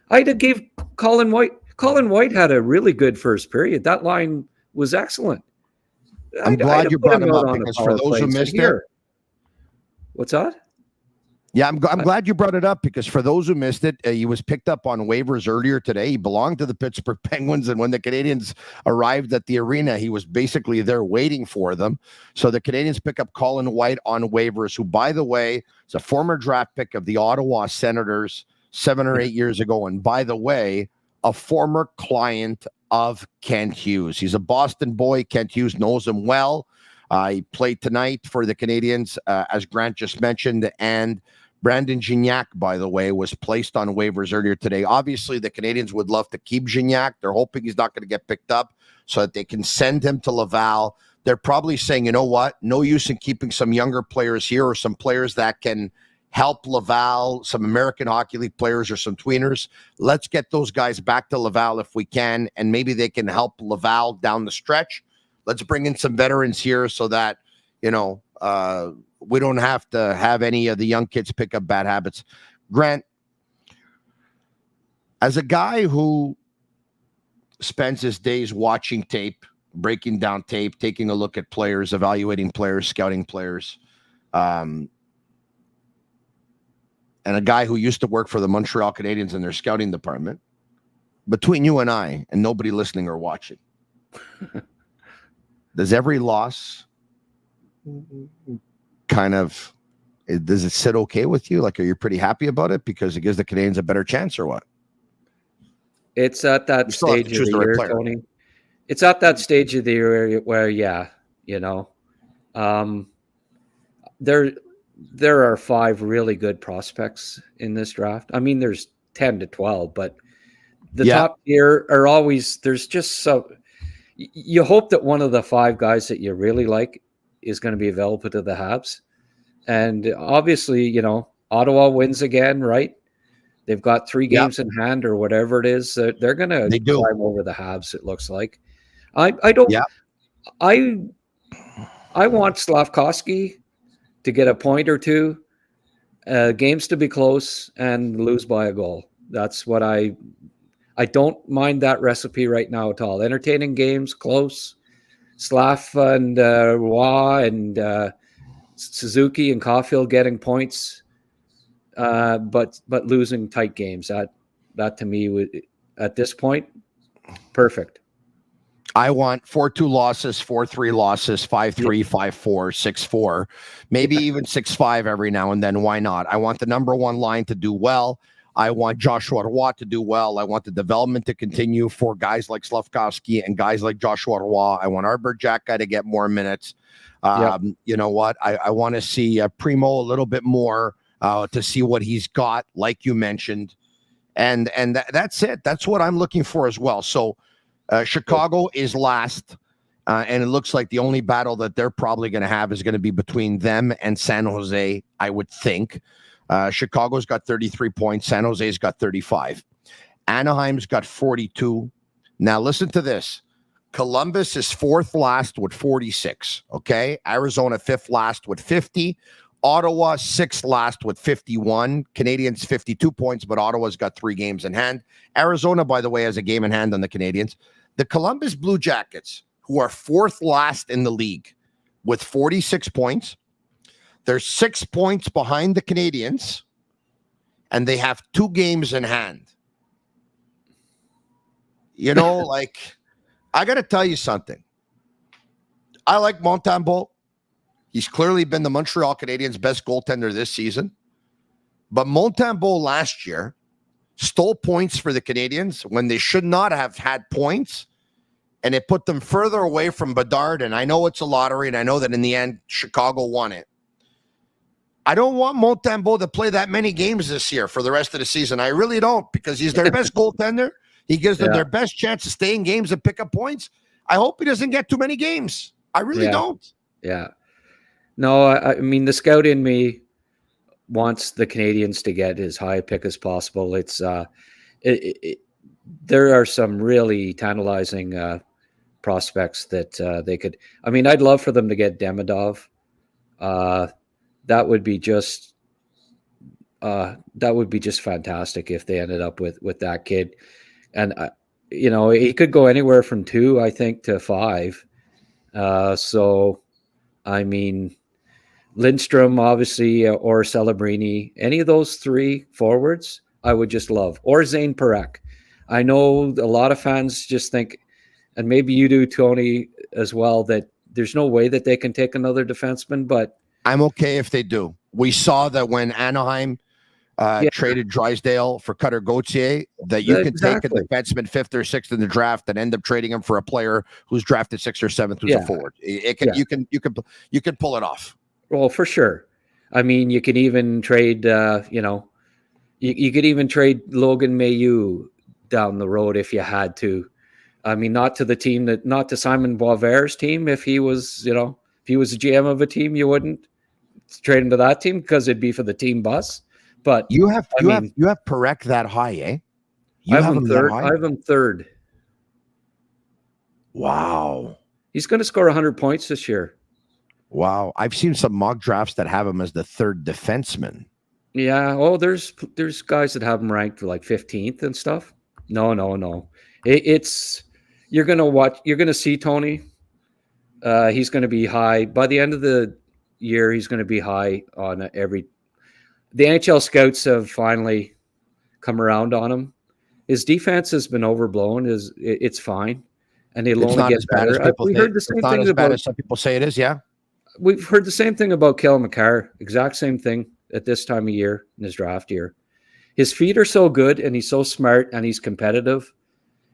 I gave Colin White. Colin White had a really good first period. That line was excellent. I'm glad you brought him up because for those who missed it. What's that? Yeah, I'm glad you brought it up because for those who missed it, he was picked up on waivers earlier today. He belonged to the Pittsburgh Penguins, and when the Canadians arrived at the arena, he was basically there waiting for them. So the Canadians pick up Colin White on waivers, who, by the way, is a former draft pick of the Ottawa Senators 7 or 8 years ago, and by the way, a former client of Kent Hughes. He's a Boston boy. Kent Hughes knows him well. He played tonight for the Canadiens, as Grant just mentioned, and Brandon Gignac, by the way, was placed on waivers earlier today. Obviously, the Canadiens would love to keep Gignac. They're hoping he's not going to get picked up so that they can send him to Laval. They're probably saying, you know what, no use in keeping some younger players here or some players that can help Laval, some American Hockey League players or some tweeners. Let's get those guys back to Laval if we can, and maybe they can help Laval down the stretch. Let's bring in some veterans here so that, you know, we don't have to have any of the young kids pick up bad habits. Grant, as a guy who spends his days watching tape, breaking down tape, taking a look at players, evaluating players, scouting players, and a guy who used to work for the Montreal Canadiens in their scouting department, between you and I, and nobody listening or watching, does every loss does it sit okay with you? Like, are you pretty happy about it because it gives the Canadiens a better chance or what? It's at that stage of the year, Tony. It's at that stage of the year where, yeah, you know, there are 5 really good prospects in this draft. I mean, there's 10 to 12, but the top tier are always, there's just so, you hope that one of the 5 guys that you really like is going to be available to the Habs. And obviously, you know, Ottawa wins again, right? They've got 3 games in hand or whatever it is. They're going to climb over the Habs, it looks like. I want Slafkovsky to get a point or 2, games to be close and lose by a goal. That's what I don't mind that recipe right now at all. Entertaining games, close. Slaf and Roy and Suzuki and Caulfield getting points, but losing tight games. That to me, at this point, perfect. I want 4-2 losses, 4-3 losses, 5-3, 5-4, 6-4, maybe even 6-5 every now and then. Why not? I want the number 1 line to do well. I want Joshua Roy to do well. I want the development to continue for guys like Slafkovsky and guys like Joshua Roy. I want Arbor Jacka to get more minutes. You know what? I want to see Primo a little bit more to see what he's got, like you mentioned. And that's it. That's what I'm looking for as well. So Chicago is last, and it looks like the only battle that they're probably going to have is going to be between them and San Jose, I would think. Chicago's got 33 points. San Jose's got 35. Anaheim's got 42. Now, listen to this. Columbus is 4th last with 46. Okay. Arizona 5th last with 50. Ottawa 6th last with 51. Canadians 52 points, but Ottawa's got 3 games in hand. Arizona, by the way, has a game in hand on the Canadians. The Columbus Blue Jackets, who are 4th last in the league with 46 points, they're 6 points behind the Canadians, and they have 2 games in hand. You know, like, I got to tell you something. I like Montembeault. He's clearly been the Montreal Canadiens' best goaltender this season. But Montembeault last year stole points for the Canadiens when they should not have had points, and it put them further away from Bedard. And I know it's a lottery, and I know that in the end, Chicago won it. I don't want Montembeault to play that many games this year for the rest of the season. I really don't, because he's their best goaltender. He gives them their best chance to stay in games and pick up points. I hope he doesn't get too many games. I really don't. Yeah. No, I mean, the scout in me wants the Canadiens to get as high a pick as possible. It's there are some really tantalizing prospects that they could. I mean, I'd love for them to get Demidov. That would be just fantastic if they ended up with that kid. And you know, he could go anywhere from 2, I think, to 5. So, I mean, Lindstrom, obviously, or Celebrini, any of those 3 forwards, I would just love. Or Zane Parekh. I know a lot of fans just think, and maybe you do, Tony, as well, that there's no way that they can take another defenseman, but I'm okay if they do. We saw that when Anaheim traded Drysdale for Cutter Gauthier, that you can take a Exactly. defenseman 5th or 6th in the draft and end up trading him for a player who's drafted 6th or 7th who's a forward. You can pull it off. Well, for sure. I mean, you can even trade. You could even trade Logan Mailloux down the road if you had to. I mean, not to Simon Boisvert's team. If he was, if he was a GM of a team, you wouldn't trade him to that team because it'd be for the team bus. But you have Parekh that high, eh? I have him third. I have him third. Wow. He's going to score 100 points this year. Wow. I've seen some mock drafts that have him as the third defenseman. Yeah. Oh, there's guys that have him ranked like 15th and stuff. No. It's you're going to see Tony. He's going to be high by the end of the year. He's going to be high on every. The NHL scouts have finally come around on him. His defense has been overblown. It's fine, and it'll only get better. We heard the same thing about some people say it is. Yeah, we've heard the same thing about Cale Makar. Exact same thing at this time of year in his draft year. His feet are so good, and he's so smart, and he's competitive.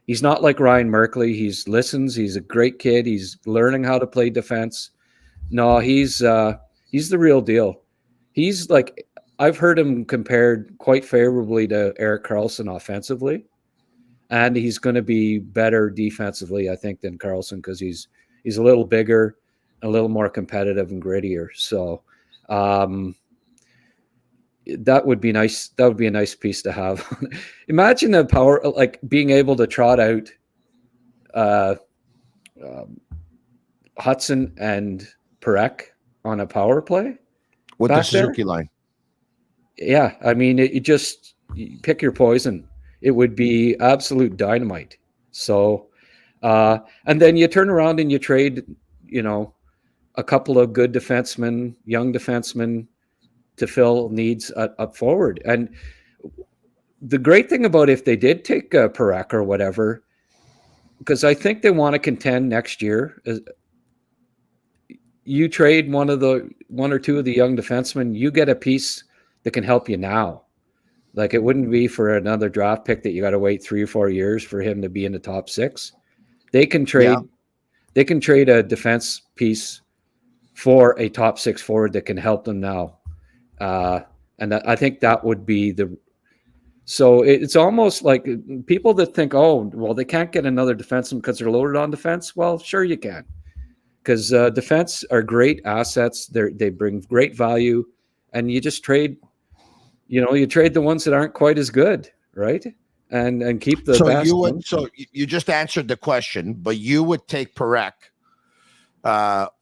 He's not like Ryan Merkley. He listens. He's a great kid. He's learning how to play defense. No, he's the real deal. He's like. I've heard him compared quite favorably to Erik Karlsson offensively, and he's going to be better defensively, I think, than Karlsson because he's a little bigger, a little more competitive and grittier. So that would be nice. That would be a nice piece to have. Imagine the power, like being able to trot out Hudson and Parekh on a power play with the Suzuki line. Yeah, I mean, you pick your poison. It would be absolute dynamite. So, and then you turn around and you trade, a couple of good defensemen, young defensemen, to fill needs up forward. And the great thing about if they did take Parekh or whatever, because I think they want to contend next year. You trade one or two of the young defensemen, you get a piece that can help you now. Like it wouldn't be for another draft pick that you got to wait 3 or 4 years for him to be in the top 6. They can trade a defense piece for a top 6 forward that can help them now. And I think that would be so it's almost like people that think, oh, well, they can't get another defenseman because they're loaded on defense. Well, sure you can. Because defense are great assets. They bring great value. And you just trade, you trade the ones that aren't quite as good, right? And keep the best. So you just answered the question, but you would take Parekh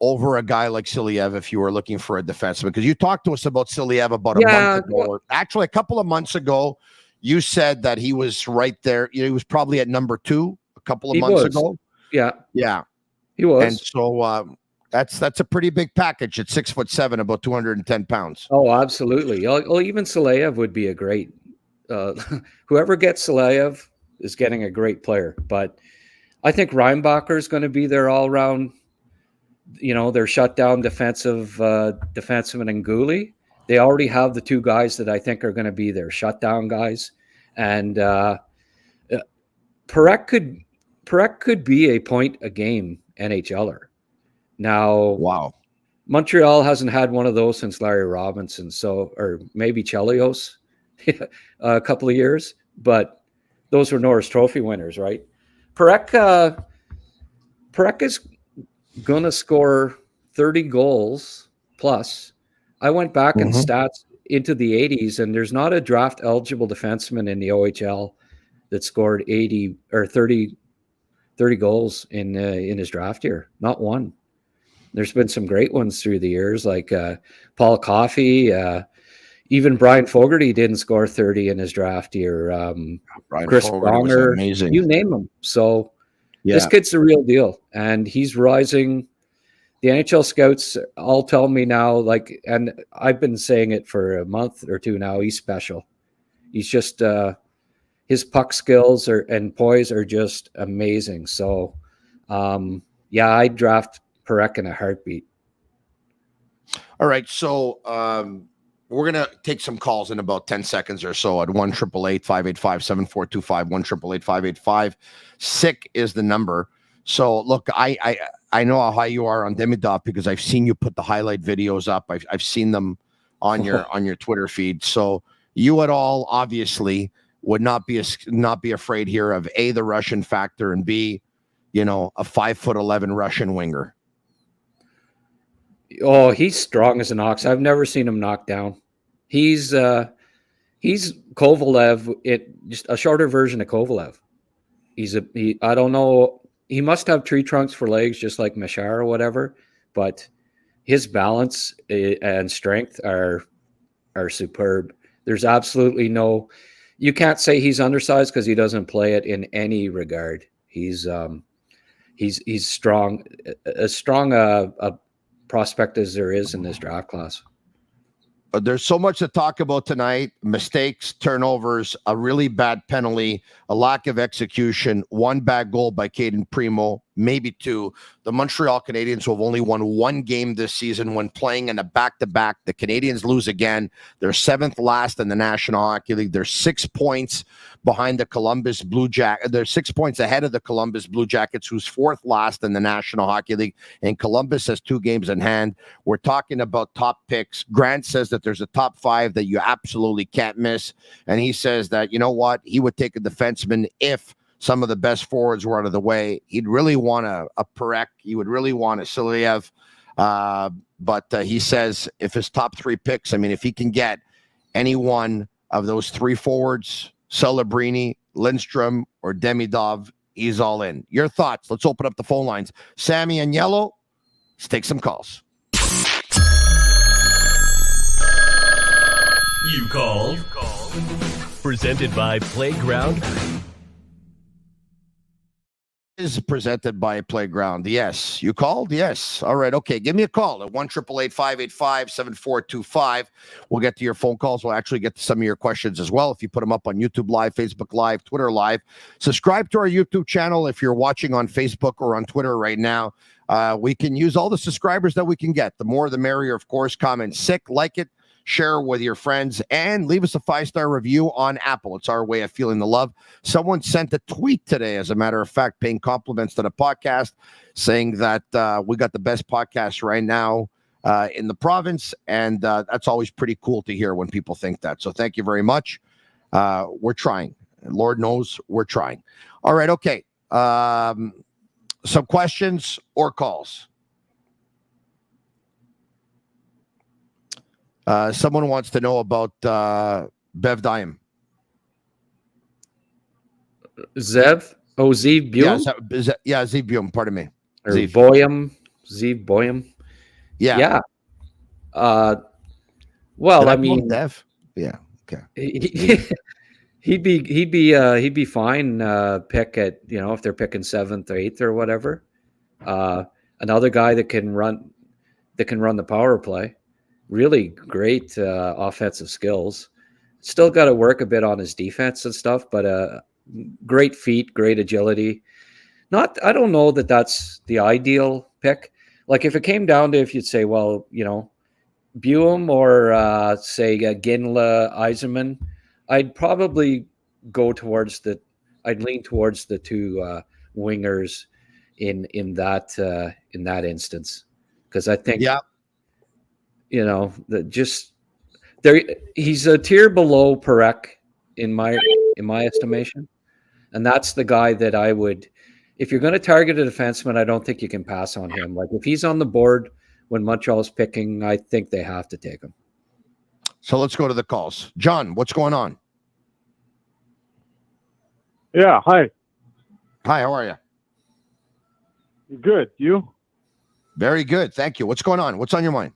over a guy like Siliev if you were looking for a defenseman, because you talked to us about Siliev about a month ago. Or actually, a couple of months ago, you said that he was right there. He was probably at number 2 a couple of months ago. Yeah, he was. And so that's a pretty big package at 6'7", about 210 pounds. Oh, absolutely. Well, even Siliev would be a great. Whoever gets Siliev is getting a great player. But I think Reinbacher is going to be their all-round. Their shutdown defensive defenseman and Gooley. They already have the 2 guys that I think are going to be their shutdown guys, and Parekh could be a point a game NHLer. Now, wow, Montreal hasn't had one of those since Larry Robinson, or maybe Chelios a couple of years, but those were Norris Trophy winners, right? Parekh is going to score 30 goals plus. I went back and stats into the 80s, and there's not a draft eligible defenseman in the OHL that scored 80 or 30 goals in his draft year. Not one. There's been some great ones through the years, like Paul Coffey. Even Brian Fogarty didn't score 30 in his draft year. Chris Pronger, amazing. You name them. So this kid's the real deal, and he's rising. The NHL scouts all tell me now, and I've been saying it for a month or 2 now, he's special. He's just his puck skills and poise are just amazing. So, I'd draft Parekh in a heartbeat. All right. So We're going to take some calls in about 10 seconds or so at 1-888-585-7425, 1-888-585. Sick is the number. So, look, I know how high you are on Demidov because I've seen you put the highlight videos up. I've seen them on your Twitter feed. So, you at all, obviously, would not be afraid here of A, the Russian factor, and B, a 5'11" Russian winger. Oh, he's strong as an ox. I've never seen him knocked down. He's Kovalev, just a shorter version of Kovalev. I don't know. He must have tree trunks for legs, just like Mashar or whatever. But his balance and strength are superb. There's absolutely no. You can't say he's undersized because he doesn't play it in any regard. He's strong, as strong a prospect as there is in this draft class. There's so much to talk about tonight. Mistakes, turnovers, a really bad penalty, a lack of execution, one bad goal by Caden Primo, maybe two. The Montreal Canadiens, who have only won one game this season when playing in a back-to-back. The Canadiens lose again. They're 7th last in the National Hockey League. They're 6 points behind the Columbus Blue Jackets. They're 6 points ahead of the Columbus Blue Jackets, who's 4th last in the National Hockey League. And Columbus has 2 games in hand. We're talking about top picks. Grant says that there's a top 5 that you absolutely can't miss. And he says that, you know what, he would take a defenseman if some of the best forwards were out of the way. He'd really want a Perek. He would really want a Siliev. But he says if his top 3 picks, if he can get any one of those 3 forwards, Celebrini, Lindstrom, or Demidov, he's all in. Your thoughts? Let's open up the phone lines. Sammy and Yellow, let's take some calls. You called. Presented by Playground. Is presented by Playground. Yes. You called? Yes. All right. Okay. Give me a call at 1-888-585-7425. We'll get to your phone calls. We'll actually get to some of your questions as well if you put them up on YouTube Live, Facebook Live, Twitter Live. Subscribe to our YouTube channel if you're watching on Facebook or on Twitter right now. We can use all the subscribers that we can get. The more, the merrier, of course. Comment sick, like it, share with your friends, and leave us a 5-star review on Apple. It's our way of feeling the love. Someone sent a tweet today, as a matter of fact, paying compliments to the podcast, saying that we got the best podcast right now in the province, and that's always pretty cool to hear when people think that. So thank you very much. We're trying. Lord knows we're trying. All right, okay. Some questions or calls? Someone wants to know about Bev Dime. Zev? Oh, Zeev Buem? Yeah, Zeev Buem, pardon me. Or Boyum? Zeev Boyum? Yeah. Well, Dev? Yeah, okay. He'd be fine pick at, if they're picking 7th or 8th or whatever. Another guy that can run the power play. Really great offensive skills. Still got to work a bit on his defense and stuff, but great feet, great agility. I don't know that that's the ideal pick. Like if it came down to if you'd say, well, Buem or say Ginla, Yzerman, I'd probably I'd lean towards the 2 wingers in that instance, because I think he's a tier below Perek in my estimation, and that's the guy that I would, if you're going to target a defenseman, I don't think you can pass on him. Like if he's on the board when Montreal's picking, I think they have to take him. So let's go to the calls. John, what's going on? Yeah, hi. Hi, how are you? Good. You? Very good, thank you. What's going on? What's on your mind?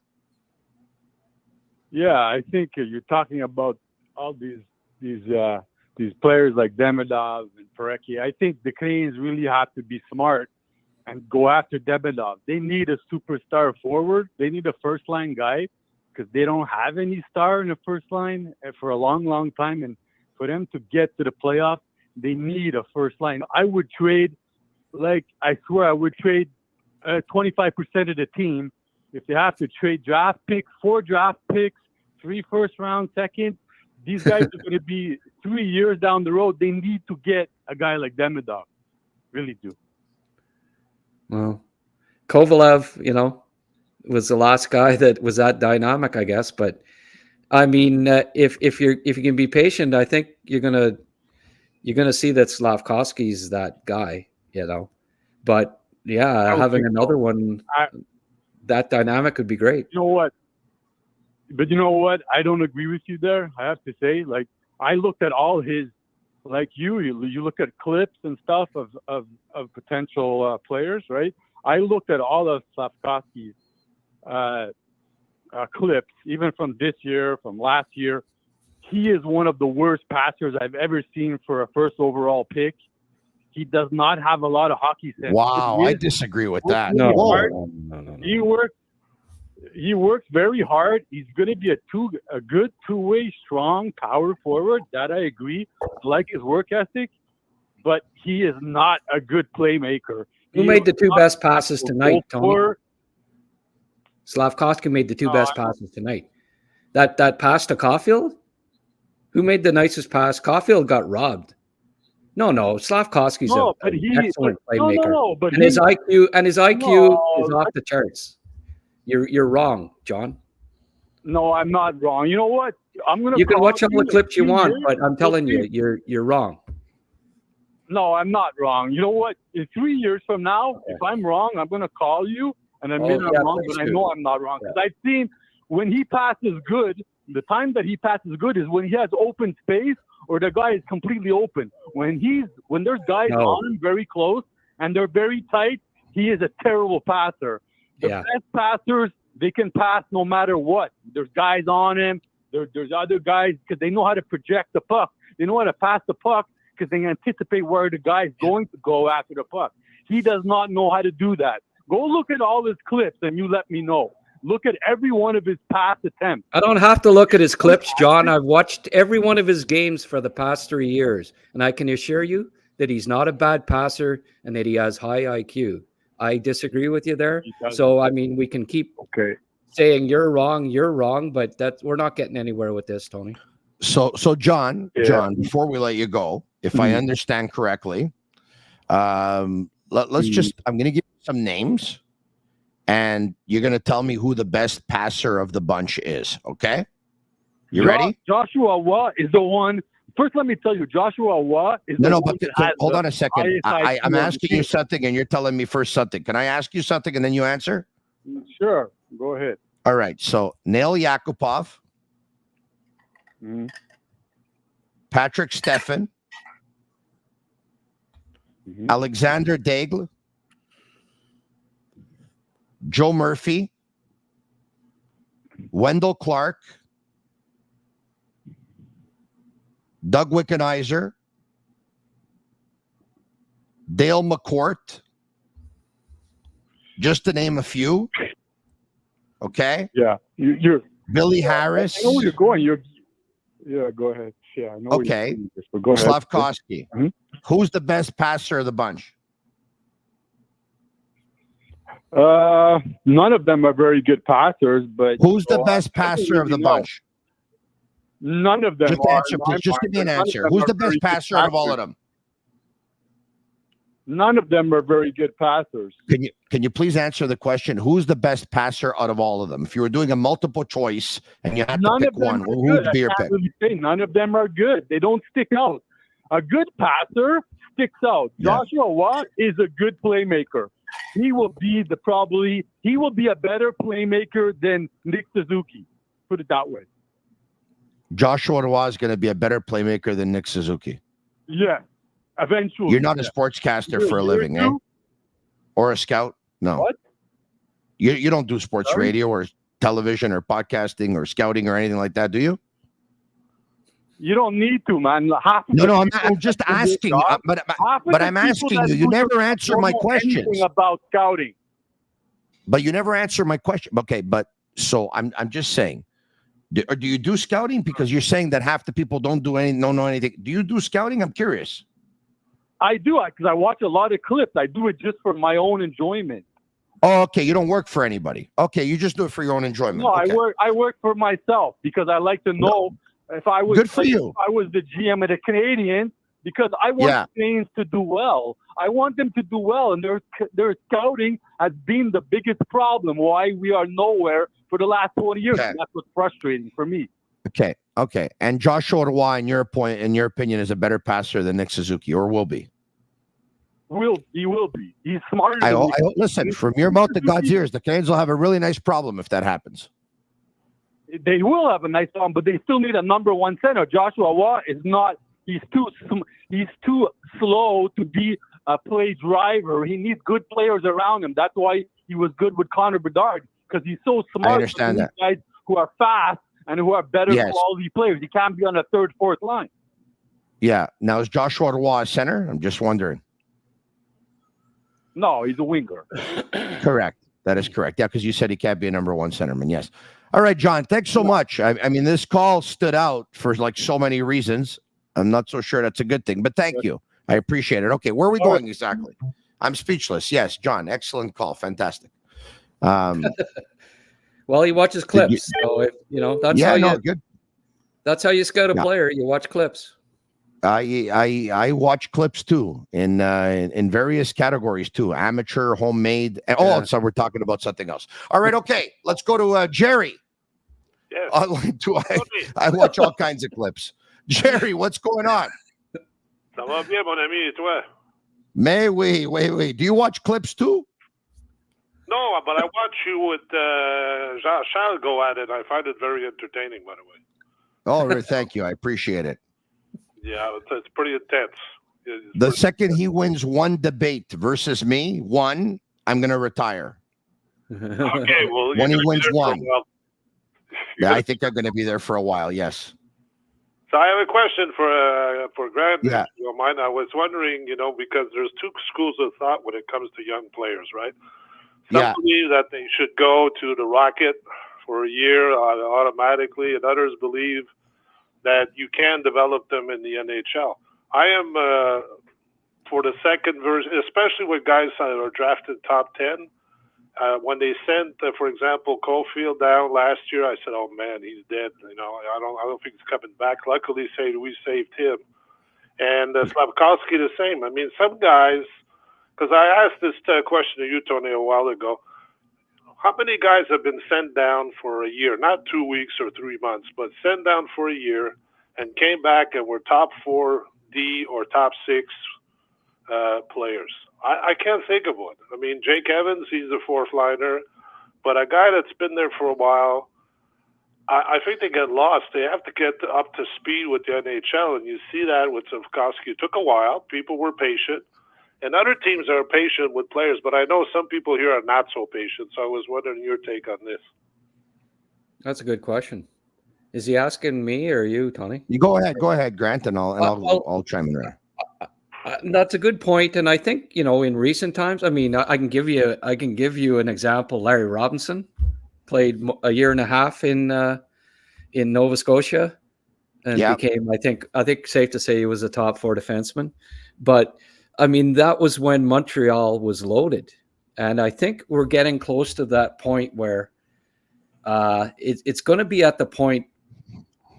Yeah, I think you're talking about all these players like Demidov and Parecki. I think the Canadiens really have to be smart and go after Demidov. They need a superstar forward. They need a first-line guy because they don't have any star in the first line for a long, long time. And for them to get to the playoffs, they need a first line. I would trade, I swear I would trade 25% of the team if they have to trade draft picks, 4 draft picks, 3 first-round second. These guys are going to be 3 years down the road. They need to get a guy like Demidov. Really do. Well, Kovalev, was the last guy that was that dynamic, I guess. But I mean, if you can be patient, I think you're gonna see that Slafkovsky's that guy. But yeah, having another one, that dynamic would be great. You know what? But you know what? I don't agree with you there. I have to say, like, I looked at all his, like you look at clips and stuff of potential players, right? I looked at all of Slafkovsky's clips, even from this year, from last year. He is one of the worst passers I've ever seen for a first overall pick. He does not have a lot of hockey sense. Wow, I disagree with that. No. He works very hard. He's going to be a good two-way, strong power forward. That I agree. I like his work ethic, but he is not a good playmaker. Who made the 2 best passes tonight, Tony? Slafkovsky made the 2 best passes tonight. That pass to Caulfield? Who made the nicest pass? Caulfield got robbed. No, Slafkovsky's an excellent playmaker. No, but his IQ is off the charts. You're wrong, John. No, I'm not wrong. You know what? You can watch all the clips you want, but I'm telling you, you're wrong. No, I'm not wrong. You know what? In 3 years from now, if I'm wrong, I'm going to call you and admit I'm wrong, but I know I'm not wrong. Because I've seen when he passes good, the time that he passes good is when he has open space or the guy is completely open. When there's guys on him very close and they're very tight, he is a terrible passer. The best passers, they can pass no matter what. There's guys on him. There's other guys because they know how to project the puck. They know how to pass the puck because they anticipate where the guy's going to go after the puck. He does not know how to do that. Go look at all his clips and you let me know. Look at every one of his pass attempts. I don't have to look at his clips, John. I've watched every one of his games for the past 3 years, and I can assure you that he's not a bad passer and that he has high IQ. I disagree with you there. So, I mean, we can keep saying you're wrong, but we're not getting anywhere with this, Tony. So John, before we let you go, if I understand correctly, let's just, I'm going to give you some names and you're going to tell me who the best passer of the bunch is. Okay. You ready? Joshua Watt is the one. First, let me tell you, Joshua Watt is hold on a second. I'm asking you something and you're telling me first something. Can I ask you something and then you answer? Sure. Go ahead. All right. So Nail Yakupov, Patrick Steffen, Alexander Daigle, Joe Murphy, Wendell Clark, Doug Wickenheiser, Dale McCourt, just to name a few. Okay? Yeah. You're Billy Harris. I know where you're going. Go ahead. Yeah, I know. Okay. Go ahead. Slafkovsky. Who's the best passer of the bunch? None of them are very good passers, but who's the best passer of the bunch? None of them. Just give me an answer. Who's the best passer out of all of them? None of them are very good passers. Can you please answer the question? Who's the best passer out of all of them? If you were doing a multiple choice and you had to pick one, who would be your pick? Really none of them are good. They don't stick out. A good passer sticks out. Yeah. Joshua Watt is a good playmaker. He will be a better playmaker than Nick Suzuki. Put it that way. Joshua Watt is going to be a better playmaker than Nick Suzuki. Yeah. Eventually. You're not a sportscaster for a living, eh? Or a scout? No. What? You don't do sports radio or television or podcasting or scouting or anything like that, do you? You don't need to, man. I'm just asking. But I'm asking you. You never answer my questions about scouting. But you never answer my question. Okay, but so I'm just saying. Do you do scouting? Because you're saying that half the people don't know anything. Do you do scouting? I'm curious. I do, because I watch a lot of clips. I do it just for my own enjoyment. Oh, okay. You don't work for anybody. Okay, you just do it for your own enjoyment. No, okay. I work for myself because I like to know if I was Good for you. If I was the GM of the Canadiens, because I want the Canadiens to do well. I want them to do well, and their scouting has been the biggest problem why we are nowhere for the last 20 years. Okay. That's what's frustrating for me. Okay. And Joshua Roy, in your opinion, is a better passer than Nick Suzuki, or will be? He will be. He's smarter. Listen, from your mouth to God's ears, the Canadiens will have a really nice problem if that happens. They will have a nice problem, but they still need a number one center. Joshua Roy is not. He's too slow to be a play driver. He needs good players around him. That's why he was good with Connor Bedard, because he's so smart. I understand that. Guys who are fast and who are better quality players. He can't be on the third, fourth line. Yeah. Now, is Joshua Roy a center? I'm just wondering. No, he's a winger. Correct. That is correct. Yeah, because you said he can't be a number one centerman. Yes. All right, John. Thanks so much. I mean, this call stood out for like so many reasons. I'm not so sure that's a good thing, but thank you. I appreciate it. Okay, where are we going exactly? I'm speechless. Yes, John. Excellent call. Fantastic. Well, he watches clips, so that's how you scout a player. You watch clips. I watch clips too in various categories too, amateur, homemade. And, so we're talking about something else. All right, okay, let's go to Jerry. Yes. I watch all kinds of clips. Jerry, what's going on? Ça va bien, mon ami, et toi? Mais oui. Do you watch clips too? No, but I watch you with Jean-Charles go at it. I find it very entertaining, by the way. Oh, thank you. I appreciate it. Yeah, it's pretty intense. The second he wins one debate versus me, I'm going to retire. Okay, well, when he wins one. Yeah, I think I'm going to be there for a while, yes. So I have a question for Grant, if you don't mind. I was wondering, because there's two schools of thought when it comes to young players, right? Some believe that they should go to the Rocket for a year automatically, and others believe that you can develop them in the NHL. I am for the second version, especially with guys that are drafted top 10. When they sent, for example, Caulfield down last year, I said, "Oh man, he's dead." I don't think he's coming back. Luckily, we saved him, and Slafkovsky the same. I mean, some guys, because I asked this question to you, Tony, a while ago. How many guys have been sent down for a year, not 2 weeks or 3 months, but sent down for a year and came back and were top 4D or top 6 players? I can't think of one. I mean, Jake Evans, he's a fourth liner, but a guy that's been there for a while, I think they get lost. They have to get up to speed with the NHL, and you see that with Slafkovsky. It took a while. People were patient. And other teams are patient with players, but I know some people here are not so patient. So I was wondering your take on this. That's a good question. Is he asking me or you, Tony? You go ahead, Grant, and I'll chime in there. That's a good point, and I think in recent times, I mean, I can give you an example. Larry Robinson played a year and a half in Nova Scotia, and became, I think safe to say, he was a top 4 defenseman, but. I mean, that was when Montreal was loaded. And I think we're getting close to that point where it's going to be at the point.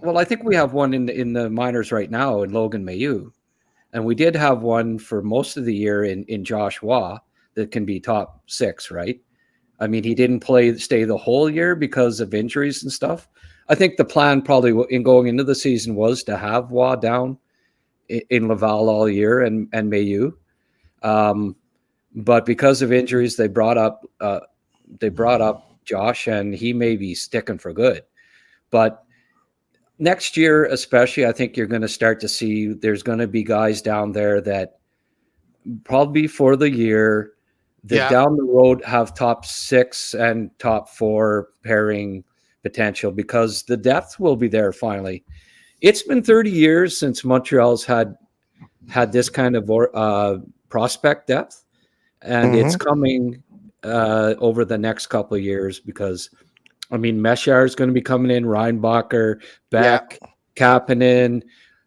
Well, I think we have one in the minors right now in Logan Mailloux. And we did have one for most of the year in Josh Waugh that can be top 6, right? I mean, he didn't stay the whole year because of injuries and stuff. I think the plan probably in going into the season was to have Waugh down in Laval all year and Mailloux. But because of injuries, they brought up Josh, and he may be sticking for good. But next year, especially, I think you're going to start to see there's going to be guys down there that probably for the year that down the road have top 6 and top 4 pairing potential, because the depth will be there finally. It's been 30 years since Montreal's had this kind of prospect depth, and it's coming over the next couple of years because, I mean, Meshar is going to be coming in, Reinbacher, Beck, Kapanen,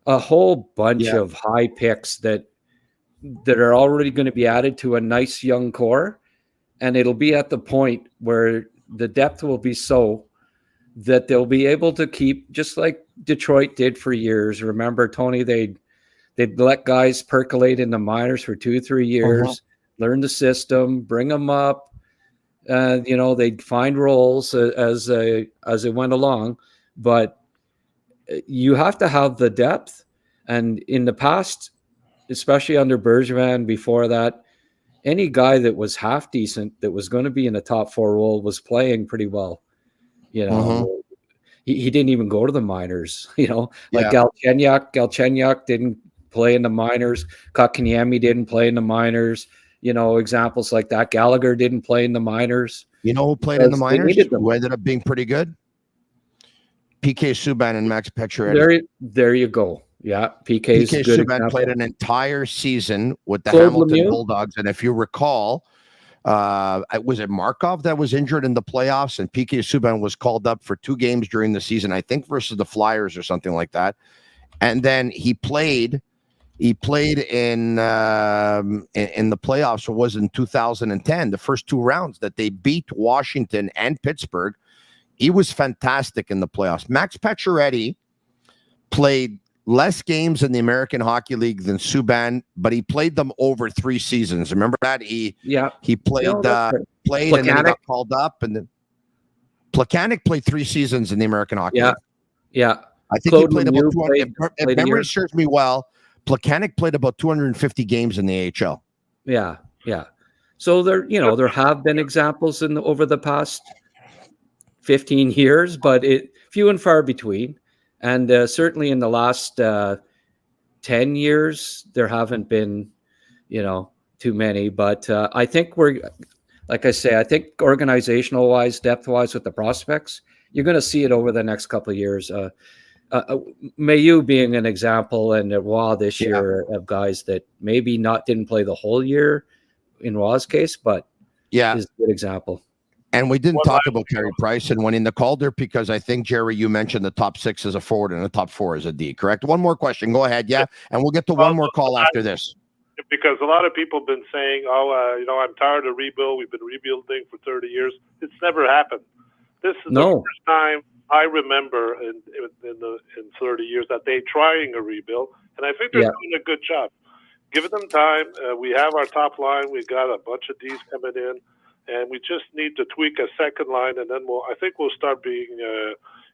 a whole bunch of high picks that are already going to be added to a nice young core. and it'll be at the point where the depth will be so that they'll be able to keep, just like Detroit did for years. Remember, Tony, they'd let guys percolate in the minors for 2-3 years, learn the system, bring them up. They'd find roles as it went along, but you have to have the depth. And in the past, especially under Bergevin, before that, any guy that was half decent, that was going to be in a top 4 role, was playing pretty well. He didn't even go to the minors. Like Galchenyuk didn't play in the minors. Kotkaniemi didn't play in the minors. Examples like that. Gallagher didn't play in the minors. You know who played in the minors? Who ended up being pretty good? PK Subban and Max Pacioretty. There you go. Yeah, PK Subban played an entire season with the Hamilton Bulldogs, and if you recall, was it Markov that was injured in the playoffs, and PK Subban was called up for 2 games during the season, I think versus the Flyers or something like that, and then he played in the playoffs. It was in 2010, the first 2 rounds that they beat Washington and Pittsburgh. He was fantastic in the playoffs. Max Pacioretty played less games in the American Hockey League than Subban, but he played them over 3 seasons. Remember that? He played and then he got called up, and then Plekanec played 3 seasons in the American Hockey League. Yeah. I think he played about 200. If memory serves me well, Plekanec played about 250 games in the AHL. Yeah. So there have been examples over the past 15 years, but few and far between. And certainly in the last 10 years, there haven't been, too many. But I think I think organizational wise, depth wise with the prospects, you're going to see it over the next couple of years. Mayu being an example, and Roy this year, of guys that maybe didn't play the whole year in Roy's case, but is a good example. And we didn't talk about Carey Price and winning the Calder, because I think, Jerry, you mentioned the top 6 as a forward and the top 4 as a D, correct? One more question. Go ahead. Yeah. And we'll get to one more call after this. Because a lot of people have been saying, I'm tired of rebuild. We've been rebuilding for 30 years. It's never happened. This is the first time I remember in 30 years that they're trying a rebuild. And I think they're doing a good job. Give them time. We have our top line. We got a bunch of Ds coming in. And we just need to tweak a second line, and then I think we'll start being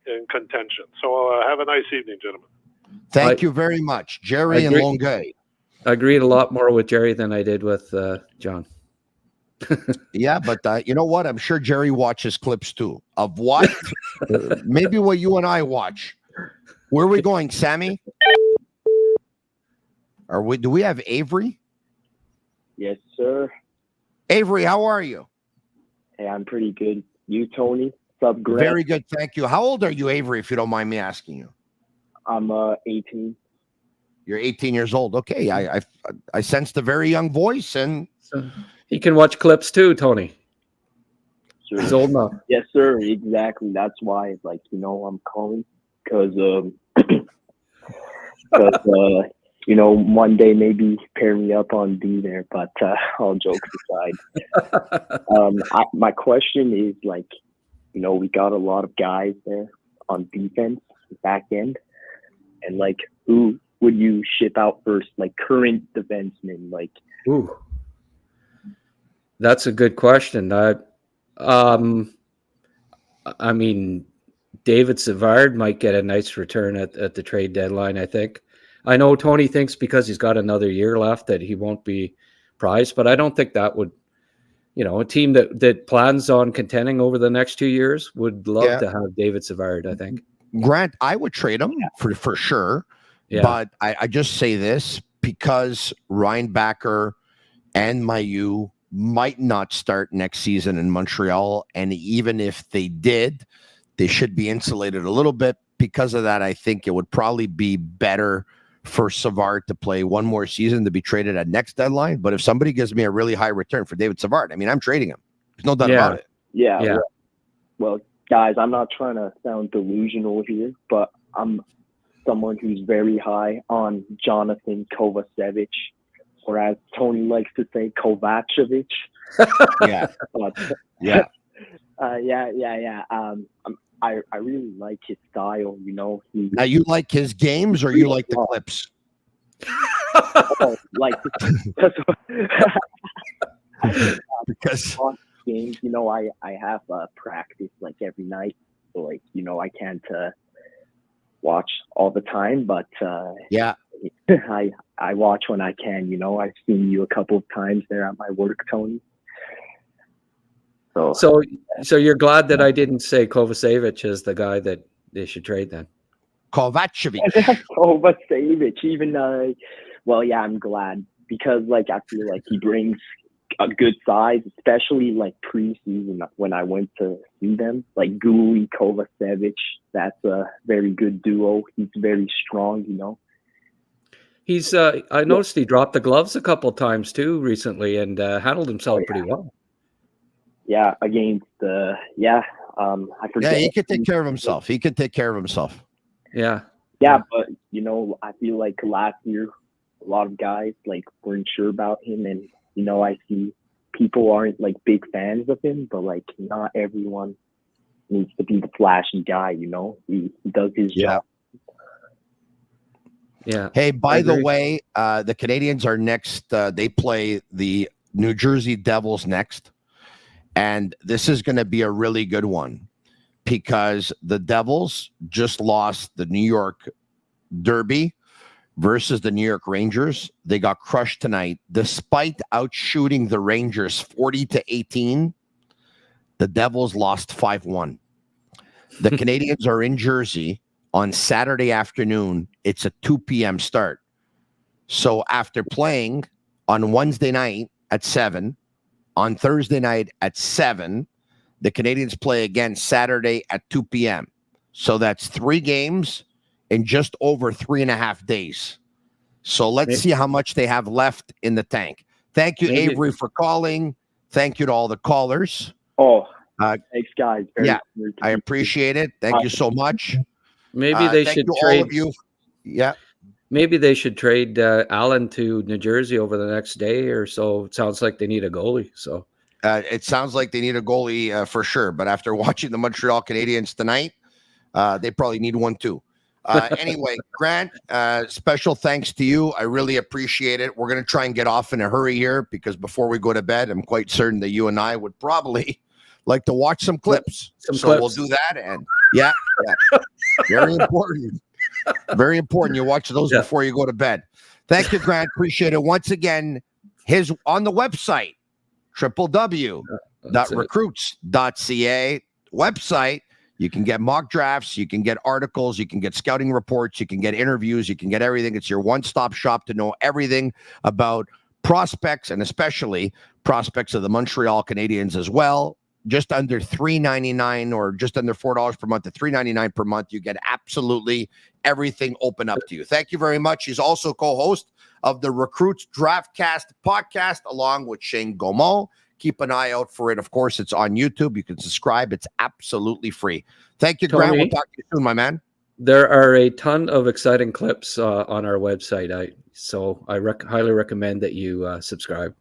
in contention. So have a nice evening, gentlemen. Thank you very much, Jerry and Longueuil. I agreed a lot more with Jerry than I did with John. Yeah, but you know what? I'm sure Jerry watches clips too. Of what? Maybe what you and I watch. Where are we going, Sammy? Do we have Avery? Yes, sir. Avery, how are you? Hey, I'm pretty good. You, Tony? What's up, Greg? Very good, thank you. How old are you, Avery, if you don't mind me asking you? I'm 18. You're 18 years old. Okay, I sensed a very young voice, and so he can watch clips too, Tony. Sure. He's old enough. Yes, sir. Exactly. That's why, I'm calling because one day maybe pair me up on D there, but all jokes aside, my question is we got a lot of guys there on defense, back end, and who would you ship out first? Current defensemen, Ooh, that's a good question. I mean, David Savard might get a nice return at the trade deadline, I think. I know Tony thinks because he's got another year left that he won't be prized, but I don't think that would, a team that plans on contending over the next 2 years would love to have David Savard, I think. Grant, I would trade him for sure. Yeah. But I just say this because Reinbacher and Mayu might not start next season in Montreal. And even if they did, they should be insulated a little bit. Because of that, I think it would probably be better for Savard to play one more season to be traded at next deadline. But if somebody gives me a really high return for David Savard, I mean, I'm trading him. There's no doubt about it. Yeah. Well, guys, I'm not trying to sound delusional here, but I'm someone who's very high on Jonathan Kovacevic. or as Tony likes to say, Kovacevic. Yeah. But, Yeah. I really like his style. You know, Now, you like his games or you like the clips? Like Because games, you know, I have practice like every night, so like, you know, I can't watch all the time, but yeah, I watch when I can. You know, I've seen you a couple of times there at my work, Tony. So you're glad that I didn't say Kovacevic is the guy that they should trade then? Kovacevic. Kovacevic, even well, yeah, I'm glad because like I feel like he brings a good size, especially like preseason when I went to see them. Like Guli, Kovacevic, that's a very good duo. He's very strong, you know. He's I noticed he dropped the gloves a couple times too recently and handled himself pretty well. Yeah, against I forget. Yeah, he could take care of himself. Yeah. Yeah, but you know, I feel like last year a lot of guys like weren't sure about him, and you know, I see people aren't like big fans of him, but like not everyone needs to be the flashy guy, you know. He does his job. Yeah. Hey, by the way, the Canadians are next. They play the New Jersey Devils next. And this is going to be a really good one because the Devils just lost the New York Derby versus the New York Rangers. They got crushed tonight. Despite outshooting the Rangers 40-18, the Devils lost 5-1. The Canadians are in Jersey on Saturday afternoon. It's a 2 p.m. start. So after playing on Wednesday night at 7, on Thursday night at 7, the Canadians play again Saturday at 2 p.m. So that's 3 games in just over 3.5 days. So let's see how much they have left in the tank. Thank you, Avery, for calling. Thank you to all the callers. Thanks, guys. I appreciate it. Thank you so much. Maybe they should trade all of you. Yeah. Maybe they should trade Allen to New Jersey over the next day or so. It sounds like they need a goalie. So it sounds like they need a goalie for sure. But after watching the Montreal Canadiens tonight, they probably need one too. Anyway, Grant, special thanks to you. I really appreciate it. We're going to try and get off in a hurry here because before we go to bed, I'm quite certain that you and I would probably like to watch some clips. We'll do that. And yeah. Very important. Very important. You watch those before you go to bed. Thank you, Grant. Appreciate it. Once again, his on the website, www.recruits.ca website. You can get mock drafts, you can get articles, you can get scouting reports, you can get interviews, you can get everything. It's your one-stop shop to know everything about prospects and especially prospects of the Montreal Canadiens as well. Just under $3.99 or just under $4 per month to $3.99 per month. You get absolutely everything open up to you. Thank you very much. He's also co-host of the Recruits Draftcast podcast along with Shane Gaumont. Keep an eye out for it. Of course, it's on YouTube. You can subscribe. It's absolutely free. Thank you, Tony, Grant. We'll talk to you soon, my man. There are a ton of exciting clips on our website. I highly recommend that you subscribe.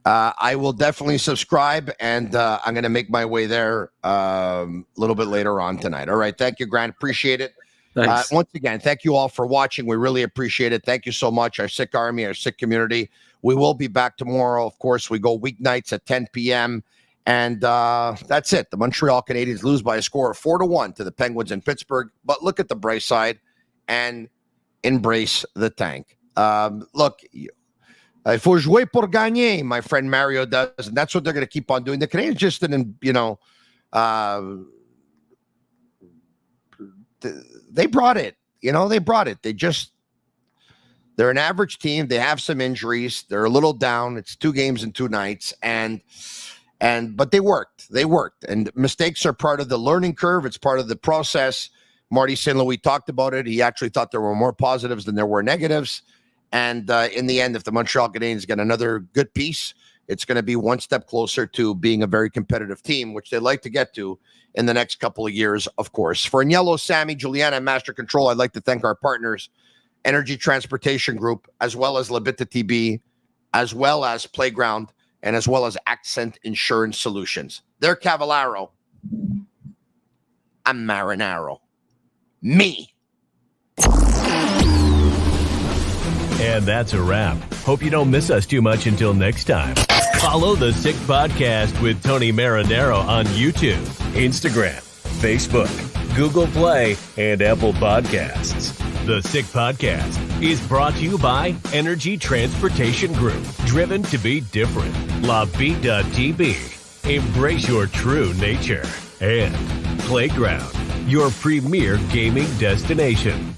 I will definitely subscribe, and I'm going to make my way there a little bit later on tonight. All right. Thank you, Grant. Appreciate it. Thanks. Once again, thank you all for watching. We really appreciate it. Thank you so much, our sick army, our sick community. We will be back tomorrow. Of course, we go weeknights at 10 p.m., and that's it. The Montreal Canadiens lose by a score of 4-1 to the Penguins in Pittsburgh. But look at the bright side and embrace the tank. Look, il faut jouer pour gagner, my friend Mario does, and that's what they're going to keep on doing. The Canadiens just didn't, they brought it. They brought it. They're an average team. They have some injuries. They're a little down. It's 2 games and 2 nights, but they worked. And mistakes are part of the learning curve. It's part of the process. Marty St. Louis talked about it. He actually thought there were more positives than there were negatives. And in the end, if the Montreal Canadiens get another good piece, it's going to be one step closer to being a very competitive team, which they'd like to get to in the next couple of years, of course. For Agnello, Sammy, Juliana, and Master Control, I'd like to thank our partners, Energy Transportation Group, as well as Bittt, Tibi, as well as Playground, and as well as Accent Insurance Solutions. They're Cavallaro. I'm Marinaro. Me. And that's a wrap. Hope you don't miss us too much until next time. Follow The Sick Podcast with Tony Marinaro on YouTube, Instagram, Facebook, Google Play, and Apple Podcasts. The Sick Podcast is brought to you by Energy Transportation Group, driven to be different. LaBita.tb, embrace your true nature. And Playground, your premier gaming destination.